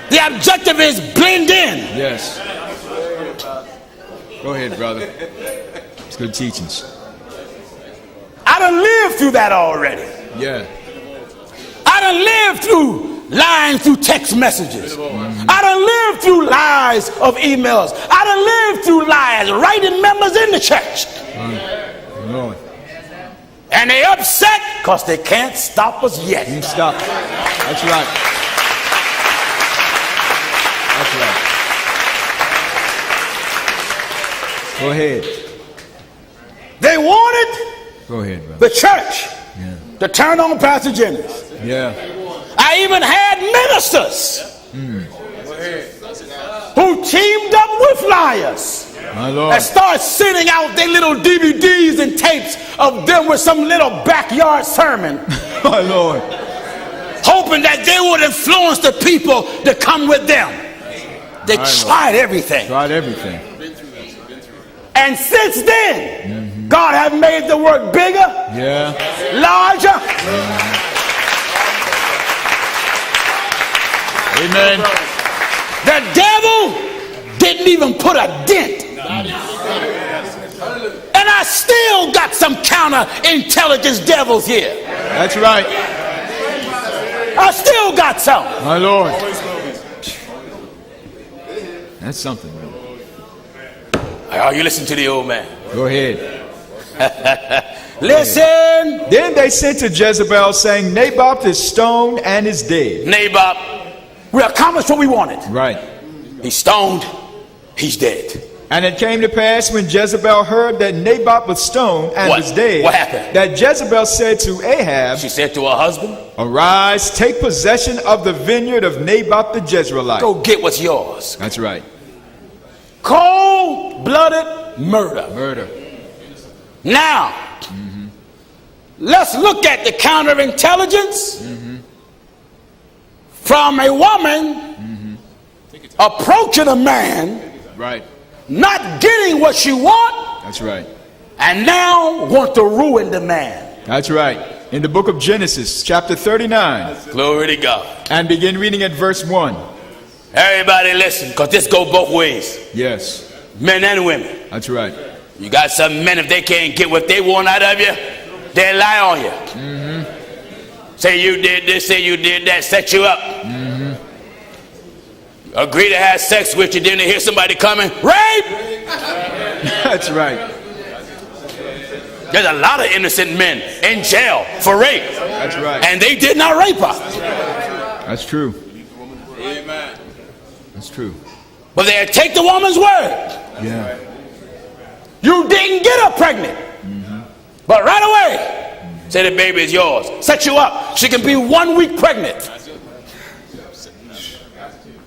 The objective is blend in. Yes. Go ahead, brother. It's good teachings. I done lived through that already. Yeah. I done lived through lying through text messages. I done lived through lies of emails. I done lived through lies writing members in the church. Lord. And they upset because they can't stop us yet. Can't stop. That's right. Go ahead. They wanted Go ahead, brother. the church to turn on Pastor Jennings. Yeah. I even had ministers who teamed up with liars My Lord. and started sending out their little DVDs and tapes of them with some little backyard sermon, My Lord. hoping that they would influence the people to come with them. They tried everything. Tried everything. And since then, God has made the work bigger, Yeah. larger. Amen. The devil didn't even put a dent. And I still got some counter-intelligence devils here. That's right. I still got some. My Lord. That's something, brother. Oh, you listen to the old man. Go ahead. Listen. Then they sent to Jezebel, saying, Naboth is stoned and is dead. Naboth, we accomplished what we wanted. Right. He's stoned. He's dead. And it came to pass when Jezebel heard that Naboth was stoned and was dead. What happened? That Jezebel said to Ahab, She said to her husband, Arise, take possession of the vineyard of Naboth the Jezreelite. go get what's yours. That's right. Cold-blooded murder. Murder. Now, let's look at the counterintelligence from a woman approaching a man, Right. not getting what she wants, That's right. and now want to ruin the man. That's right. In the book of Genesis, chapter 39, Glory to God. and begin reading at verse 1. Everybody listen, because this go both ways. Yes. Men and women. That's right. You got some men, if they can't get what they want out of you, they lie on you. Say you did this, say you did that, set you up. Agree to have sex with you, then they hear somebody coming, rape! That's right. There's a lot of innocent men in jail for rape. That's right. And they did not rape her. That's true. Amen. That's true. But they take the woman's word. Yeah. You didn't get her pregnant. But right away, say the baby is yours. Set you up. She can be 1 week pregnant.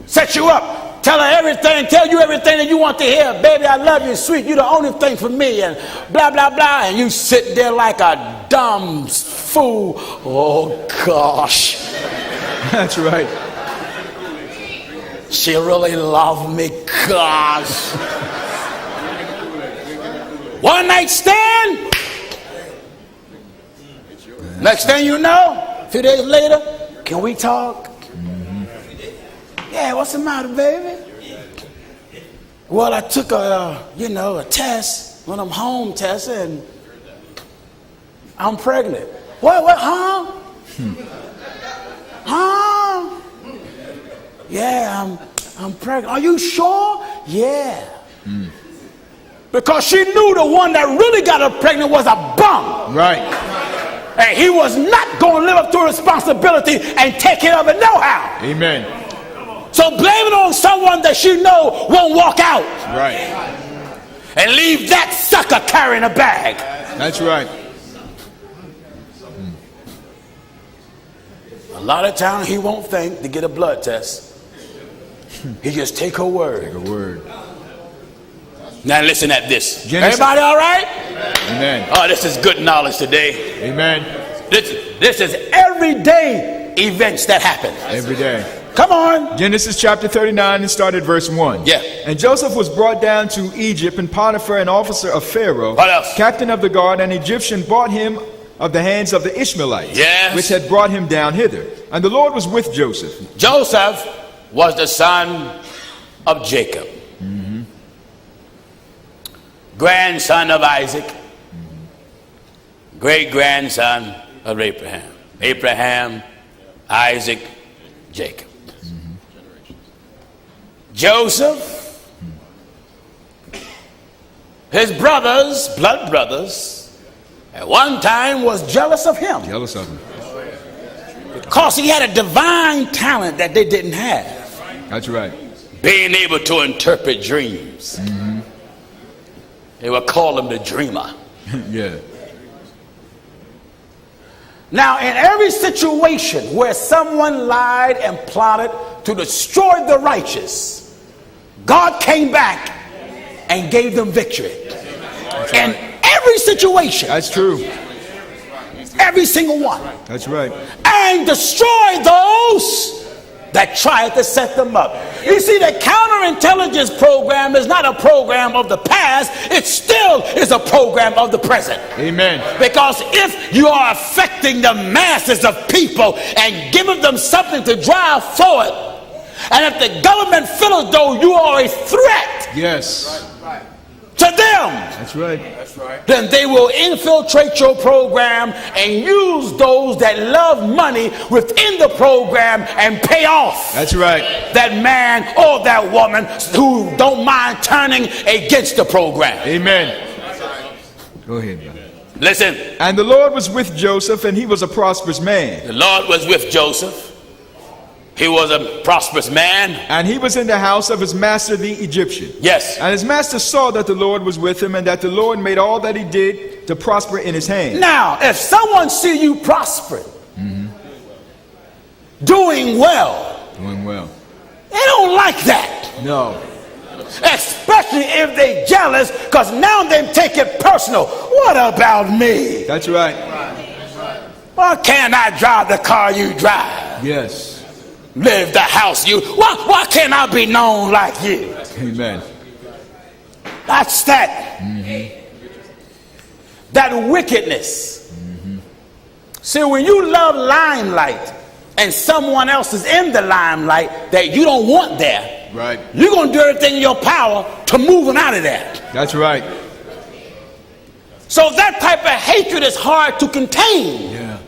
Set you up. Tell her everything. Tell you everything that you want to hear. Baby, I love you. Sweet. You're the only thing for me. And blah, blah, blah. And you sit there like a dumb fool. Oh, gosh. That's right. She really loved me. Gosh. One night stand. Next thing you know, a few days later, can we talk? Yeah, what's the matter, baby? Well, I took a test, one of them home tests, and I'm pregnant. What, huh? Huh? Yeah, I'm pregnant. Are you sure? Yeah. Because she knew the one that really got her pregnant was a bum. Right. And he was not going to live up to responsibility and take care of it no how. Amen. So blame it on someone that she know won't walk out. Right. And leave that sucker carrying a bag. That's right. A lot of times he won't think to get a blood test. He just take her word. Take a word. Now listen at this. Genesis. Everybody all right? Amen. Oh, this is good knowledge today. Amen. This is everyday events that happen. Every day. Come on. Genesis chapter 39 and started verse 1. Yeah. And Joseph was brought down to Egypt, and Potiphar, an officer of Pharaoh, What else? captain of the guard, an Egyptian, bought him of the hands of the Ishmaelites, Yes. which had brought him down hither. And the Lord was with Joseph. Joseph was the son of Jacob. Grandson of Isaac. Great-grandson of Abraham. Abraham, Isaac, Jacob. Joseph, his brothers, blood brothers, at one time was jealous of him Jealous of him. because he had a divine talent that they didn't have, That's right. being able to interpret dreams. They would call him the dreamer. Yeah. Now, in every situation where someone lied and plotted to destroy the righteous, God came back and gave them victory. In every situation. That's true. Every single one. That's right. And destroy those that tried to set them up. You see, the counterintelligence program is not a program of the past. It still is a program of the present. Amen. Because if you are affecting the masses of people and giving them something to drive forward, and if the government feels as though you are a threat, yes, to them, that's right. Then they will infiltrate your program and use those that love money within the program and pay off. That's right. That man or that woman who don't mind turning against the program. Amen. Go ahead, brother. Listen. And the Lord was with Joseph, and he was a prosperous man. The Lord was with Joseph. He was a prosperous man. And he was in the house of his master the Egyptian. Yes. And his master saw that the Lord was with him, and that the Lord made all that he did to prosper in his hand. Now, if someone see you prospering, doing well, they don't like that. No. Especially if they jealous, because now they take it personal. What about me? That's right. Why can't I drive the car you drive? Yes. Live the house you. Why can't I be known like you? Amen. That's that. That wickedness. See, when you love limelight and someone else is in the limelight that you don't want there, right, you're going to do everything in your power to move them out of there. That's right. So that type of hatred is hard to contain. Yeah.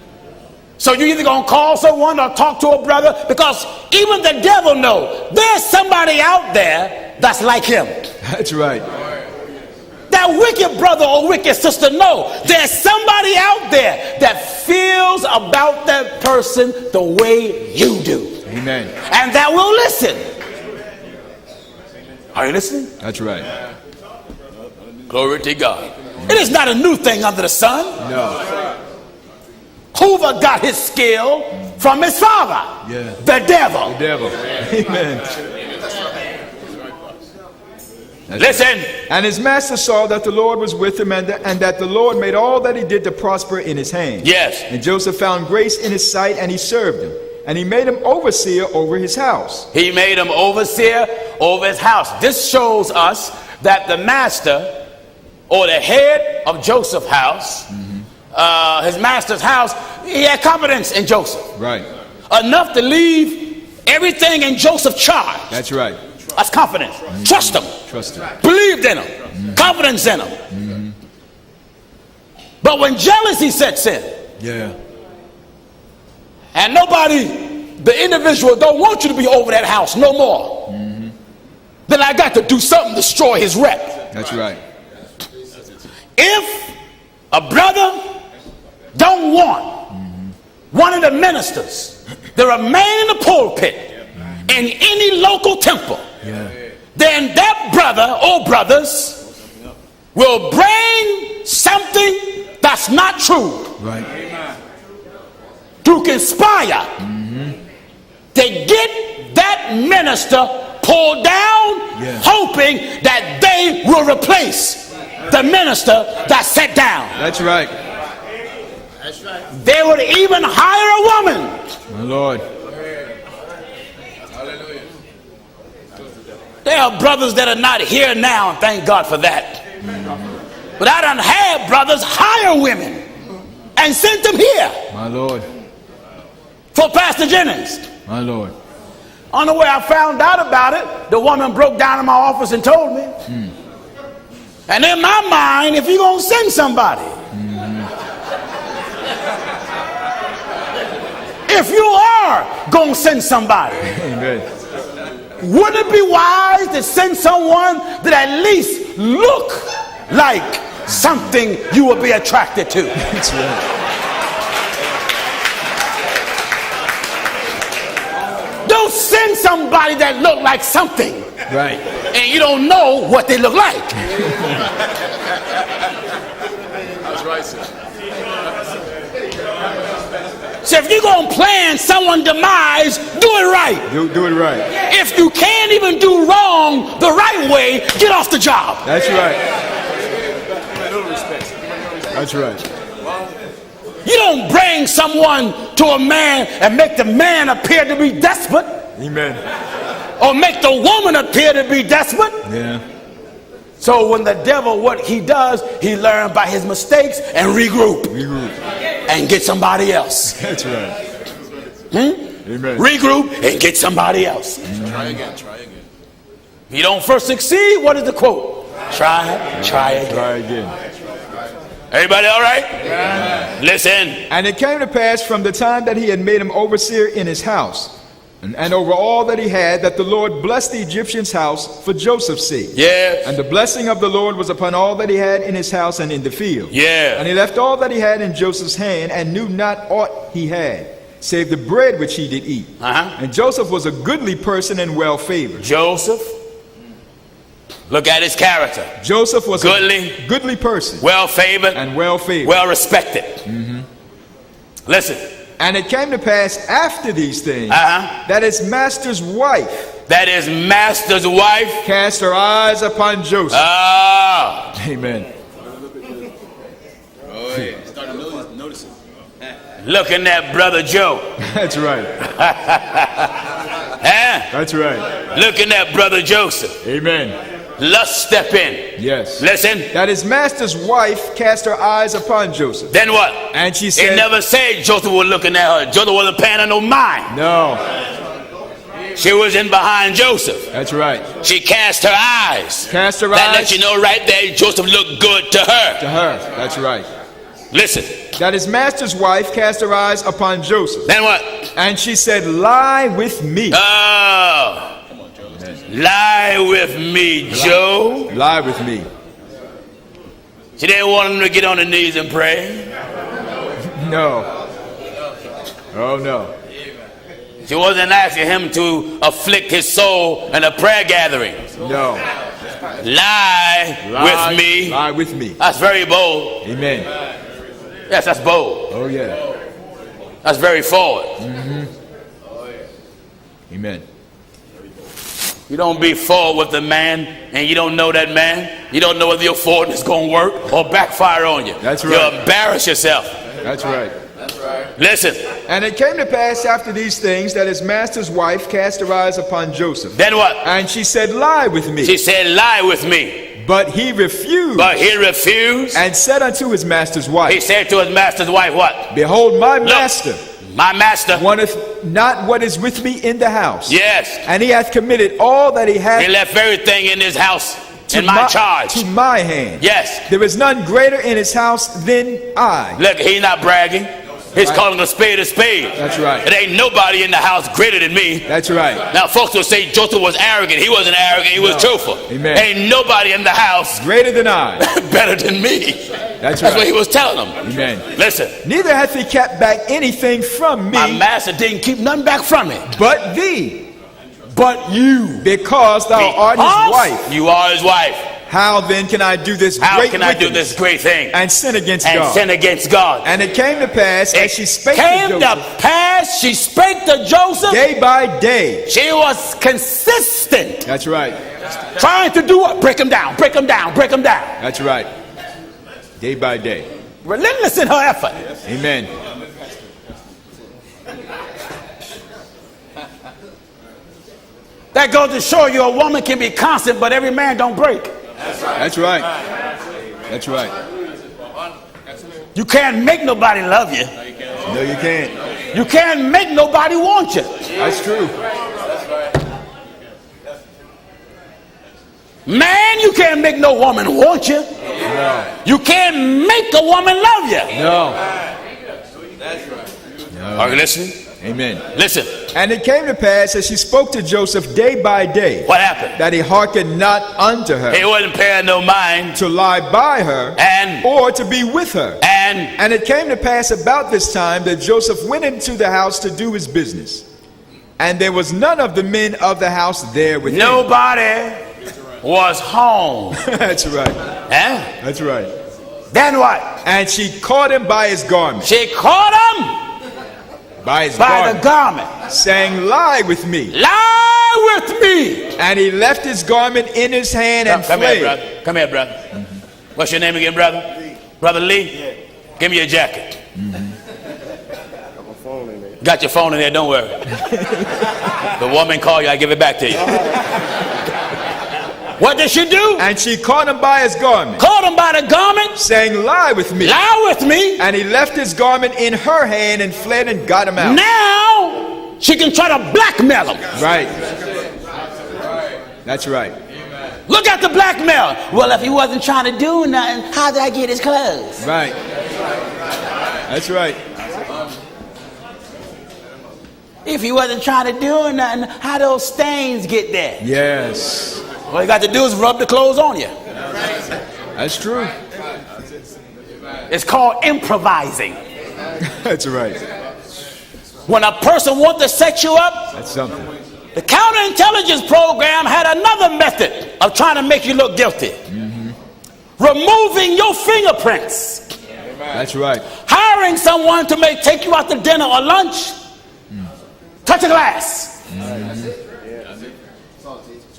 So you're either going to call someone or talk to a brother, because even the devil knows there's somebody out there that's like him. That's right. That wicked brother or wicked sister knows there's somebody out there that feels about that person the way you do. Amen. And that will listen. Are you listening? That's right. Glory to God. It is not a new thing under the sun. No. Hoover got his skill from his father, the devil. The devil. Amen. Listen. And his master saw that the Lord was with him, and that the Lord made all that he did to prosper in his hand. Yes. And Joseph found grace in his sight, and he served him. And he made him overseer over his house. He made him overseer over his house. This shows us that the master or the head of Joseph's house, his master's house, he had confidence in Joseph. Right. Enough to leave everything in Joseph's charge. That's right. That's confidence. Trust him. Trust him. Believed in him. Confidence in him. But when jealousy sets in, and the individual don't want you to be over that house no more, then I got to do something to destroy his rep. That's right. If a brother don't want one of the ministers to remain in the pulpit in any local temple, then that brother or brothers will bring something that's not true, to conspire to get that minister pulled down, hoping that they will replace the minister that sat down. That's right. They would even hire a woman. My Lord. There are brothers that are not here now, and thank God for that. But I done had brothers hire women and sent them here. My Lord. For Pastor Jennings. My Lord. On the way I found out about it, the woman broke down in my office and told me. And in my mind, if you're going to send somebody, if you are going to send somebody, wouldn't it be wise to send someone that at least look like something you will be attracted to? That's right. Don't send somebody that look like something Right. And you don't know what they look like. That's right, sir. So if you're going to plan someone's demise, do it right. Do it right. If you can't even do wrong the right way, get off the job. That's right. That's right. You don't bring someone to a man and make the man appear to be desperate. Amen. Or make the woman appear to be desperate. Yeah. So when the devil, what he does, he learns by his mistakes and regroup. And get somebody else. That's right. Amen. Regroup and get somebody else. Try again. If you don't first succeed, what is the quote? Try again. Try again. Everybody all right? Yeah. Listen. And it came to pass from the time that he had made him overseer in his house, and over all that he had, that the Lord blessed the Egyptian's house for Joseph's sake. Yes. And the blessing of the Lord was upon all that he had in his house and in the field. Yeah. And he left all that he had in Joseph's hand, and knew not aught he had, save the bread which he did eat. And Joseph was a goodly person and well favored. Joseph, look at his character. Joseph was goodly, a goodly person, well favored, and well favored, well respected. Listen. And it came to pass after these things that his master's wife, cast her eyes upon Joseph. Amen. Oh, yeah. Starting noticing. Looking at brother Joe. That's right. That's right. Looking at brother Joseph. Amen. Lust step in. Yes. Listen. That his master's wife cast her eyes upon Joseph. Then what? And she said, it never said Joseph was looking at her. Joseph wasn't paying her no mind. No. She was in behind Joseph. That's right. She cast her eyes. Cast her that eyes. let you know right there Joseph looked good to her. To her. That's right. Listen. That his master's wife cast her eyes upon Joseph. Then what? And she said, lie with me. Oh. Lie with me, Joe. Lie with me. She didn't want him to get on her knees and pray. No. Oh, no. She wasn't asking him to afflict his soul in a prayer gathering. No. Lie with me. Lie with me. That's very bold. Amen. Yes, that's bold. Oh, yeah. That's very forward. Amen. You don't be forward with the man and you don't know that man. You don't know whether your forward is going to work or backfire on you. That's right. You'll embarrass yourself. That's right. Listen. And it came to pass after these things that his master's wife cast her eyes upon Joseph. Then what? And she said, lie with me. She said, lie with me. But he refused. And said unto his master's wife. He said to his master's wife, what? Behold, my master. My master wanteth not what is with me in the house. Yes. And he hath committed all that he hath. He left everything in his house in my charge. To my hand. Yes. There is none greater in his house than I. Look, he's not bragging. He's calling a spade a spade. That's right. It ain't nobody in the house greater than me. That's right. Now, folks will say Joseph was arrogant. He wasn't arrogant. He was truthful. Amen. Ain't nobody in the house greater than I. better than me. That's what he was telling them. Amen. Listen. Neither hath he kept back anything from me. My master didn't keep nothing back from me. But thee. But you. Because thou art his wife. You are his wife. How then can I do this great thing and sin against God? Sin against God. And it came to pass as she spake to Joseph. She spake to Joseph. Day by day. She was consistent. That's right. Trying to do what? Break him down. Break him down. Break him down. That's right. Day by day. Relentless in her effort. Amen. That goes to show you a woman can be constant, but every man don't break. That's right. That's right. You can't make nobody love you. No, you can't. You can't make nobody want you. That's true. Man, you can't make no woman want you. No. You can't make a woman love you. No. That's right. No. Are you listening? Amen. Listen. And it came to pass as she spoke to Joseph day by day. What happened? That he hearkened not unto her. He wasn't paying no mind. To lie by her. And. Or to be with her. And it came to pass about this time that Joseph went into the house to do his business. And there was none of the men of the house there with him. Nobody was home. That's right. Huh? That's right. Then what? And she caught him by his garment. She caught him By his by garment. the garment. Saying, lie with me. Lie with me. And he left his garment in his hand and Come fled. here, brother. Come here, brother. What's your name again, brother? Brother Lee? Yeah. Give me your jacket. Got your phone in there, don't worry. The woman called you, I give it back to you. What did she do? And she caught him by his garment. Caught him by the garment. Saying, lie with me. Lie with me. And he left his garment in her hand and fled and got him out. Now she can try to blackmail him. Right. That's right. Look at the blackmail. Well, if he wasn't trying to do nothing, how did I get his clothes? Right. That's right. If he wasn't trying to do nothing, how those stains get there? Yes. All you got to do is rub the clothes on you. That's true. It's called improvising. That's right. When a person wants to set you up, That's something. the counterintelligence program had another method of trying to make you look guilty. Removing your fingerprints. That's right. Hiring someone to take you out to dinner or lunch. Touch a glass.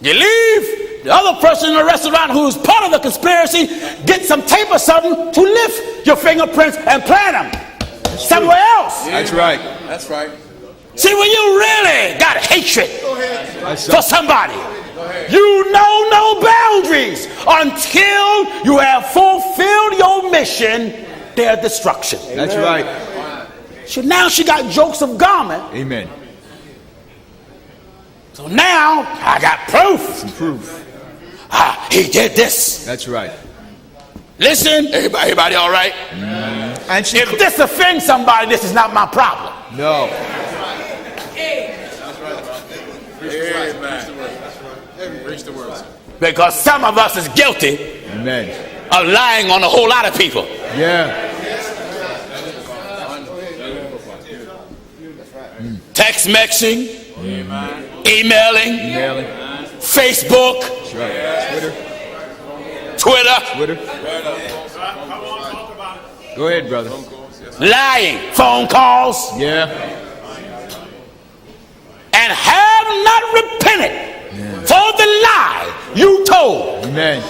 You leave, the other person in the restaurant who's part of the conspiracy get some tape or something to lift your fingerprints and plant them somewhere else. That's right. That's right. See, when you really got hatred That's for somebody, you know no boundaries until you have fulfilled your mission, their destruction. That's right. So now she got jokes of garment. Amen. So now I got proof. Some proof. He did this. That's right. Listen, everybody all right? And she If this offends somebody, this is not my problem. no. Preach the word. Because some of us is guilty Amen. of lying on a whole lot of people. Yeah. Text messaging, emailing, Mailing. Facebook, That's right. Twitter, Twitter. Go ahead, brother. lying, phone calls, Yeah. and have not repented for the lie you told. Amen.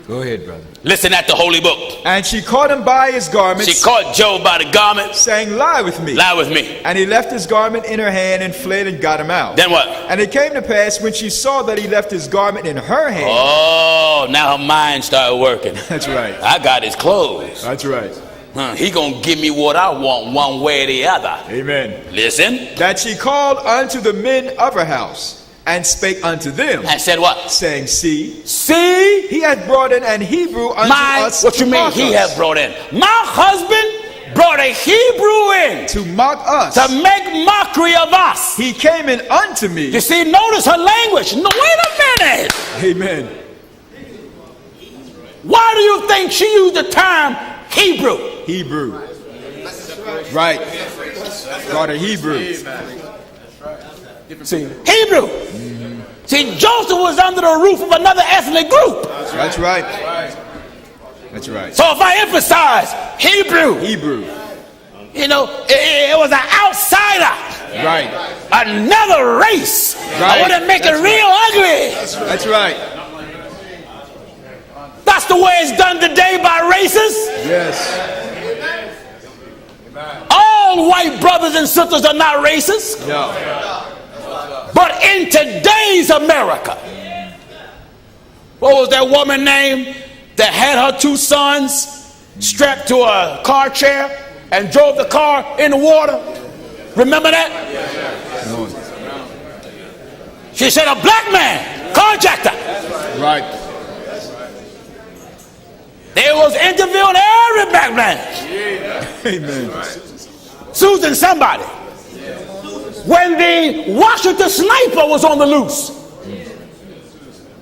Go ahead, brother. Listen at the holy book. And she caught him by his garments. She caught Job by the garment. Saying, lie with me. Lie with me. And he left his garment in her hand and fled and got him out. Then what? And it came to pass when she saw that he left his garment in her hand. Oh, now her mind started working. That's right. I got his clothes. That's right. He gonna give me what I want one way or the other. Amen. Listen. That she called unto the men of her house and spake unto them, And said what? saying, see, See, he hath brought in an Hebrew unto us what to you mean mock he us. has brought in? My husband brought a Hebrew in To mock us. to make mockery of us. He came in unto me. You see, notice her language. No, wait a minute. Amen. Why do you think she used the term Hebrew? Hebrew. Right. Brought a Hebrew. See, Hebrew. See, Joseph was under the roof of another ethnic group. That's right. That's right. So if I emphasize Hebrew, Hebrew. you know, it was an outsider, Right. another race. I Right. want to make it That's real ugly. That's right. That's the way it's done today by races. Yes. All white brothers and sisters are not racist. No. But in today's America, what was that woman name that had her two sons strapped to a car chair and drove the car in the water? Remember that? No. She said a black man carjacked her. Right. They was interviewing every black man. Amen. Susan somebody. When the Washington sniper was on the loose,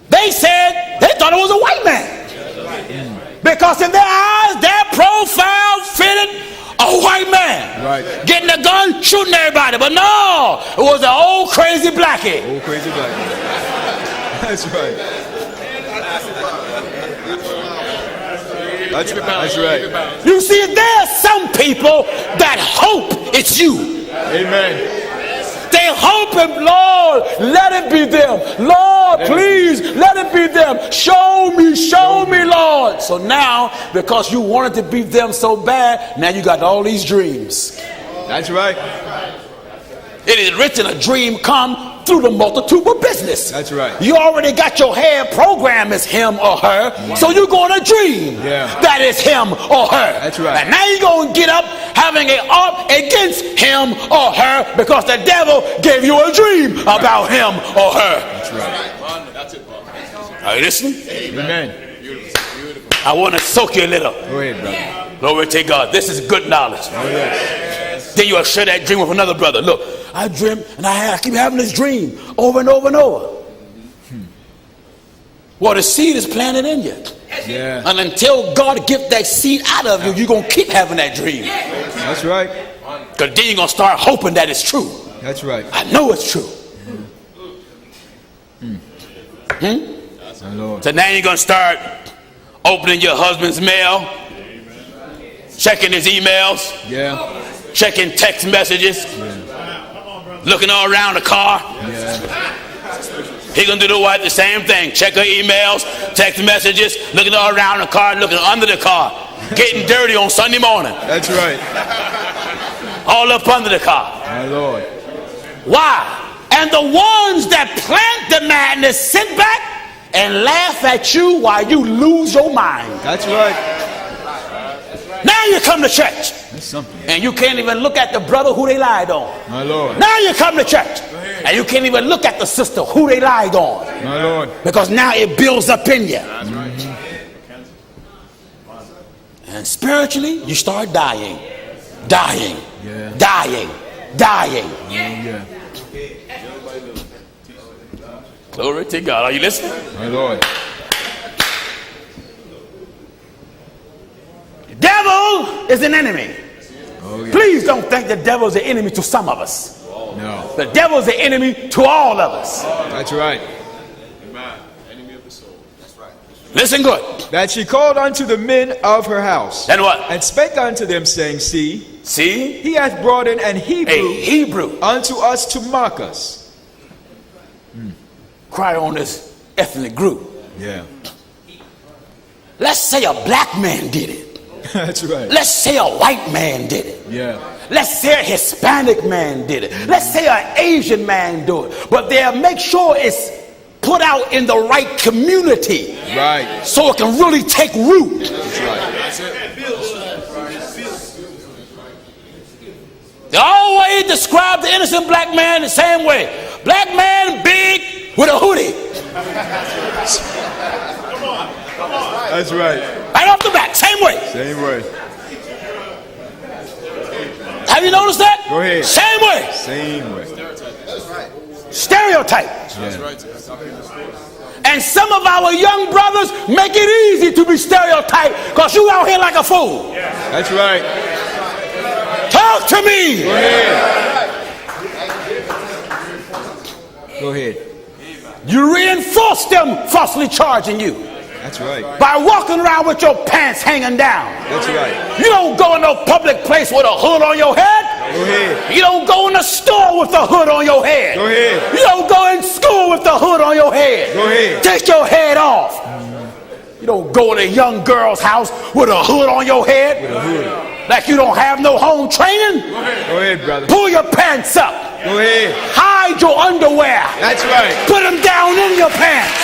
they said they thought it was a white man. Because in their eyes, their profile fitted a white man. Right. Getting a gun, shooting everybody. But no, it was an old crazy blackie. Old crazy blackie. That's right. That's right. You see, there are some people that hope it's you. Amen. They hoping, Lord, let it be them. Lord, please, let it be them. Show me, Lord. So now, because you wanted to be them so bad, now you got all these dreams. That's right. It is written, a dream come through the multitude of business. That's right. You already got your head programmed as him or her, so you're going to dream that is him or her. That's right. And now you're going to get up having an art against him or her because the devil gave you a dream about him or her. That's right. Are you listening? Amen. I want to soak you a little. Go ahead, brother. Glory to God. This is good knowledge. Oh, yes. Then you'll share that dream with another brother. Look, I dream and I keep having this dream over and over and over. Well, the seed is planted in you. Yeah. And until God gets that seed out of you, you're going to keep having that dream. That's right. Because then you're going to start hoping that it's true. That's right. I know it's true. My Lord. So now you're going to start opening your husband's mail, checking his emails, checking text messages, looking all around the car. He gonna do the wife the same thing. Check her emails, text messages, looking all around the car, looking under the car, getting dirty on Sunday morning. That's right. All up under the car. My Lord. Why? And the ones that plant the madness sit back and laugh at you while you lose your mind. That's right. Now you come to church. That's something. And you can't even look at the brother who they lied on. My Lord. Now you come to church. And you can't even look at the sister who they lied on. My Lord. Because now it builds up in you. And spiritually, you start dying. Dying. Dying. Dying. Glory to God. Are you listening? My Lord. The devil is an enemy. Oh, yeah. Please don't think the devil is an enemy to some of us. No. The devil is an enemy to all of us. That's right. Enemy of the soul. That's right. Listen good. That she called unto the men of her house. Then what? And spake unto them, saying, See, he hath brought in an Hebrew unto us to mock us. Cry on this ethnic group. Yeah. Let's say a black man did it. That's right. Let's say a white man did it. Yeah. Let's say a Hispanic man did it. Let's say an Asian man do it. But they'll make sure it's put out in the right community. Right. So it can really take root. That's right. That's it. They always describe the innocent black man the same way. Black man big with a hoodie. That's right. Right off the back, same way. Same way. Have you noticed that? Go ahead. Same way. Same way. Stereotype. That's right. And some of our young brothers make it easy to be stereotyped because you out here like a fool. That's right. Talk to me. Go ahead. Go ahead. You reinforce them falsely charging you. That's right. By walking around with your pants hanging down. That's right. You don't go in no public place with a hood on your head. Go ahead. You don't go in the store with the hood on your head. Go ahead. You don't go in school with the hood on your head. Go ahead. Take your head off. You don't go in a young girl's house with a hood on your head. With a hood. Like you don't have no home training. Go ahead, brother. Pull your pants up. Go ahead. Hide your underwear. That's right. Put them down in your pants.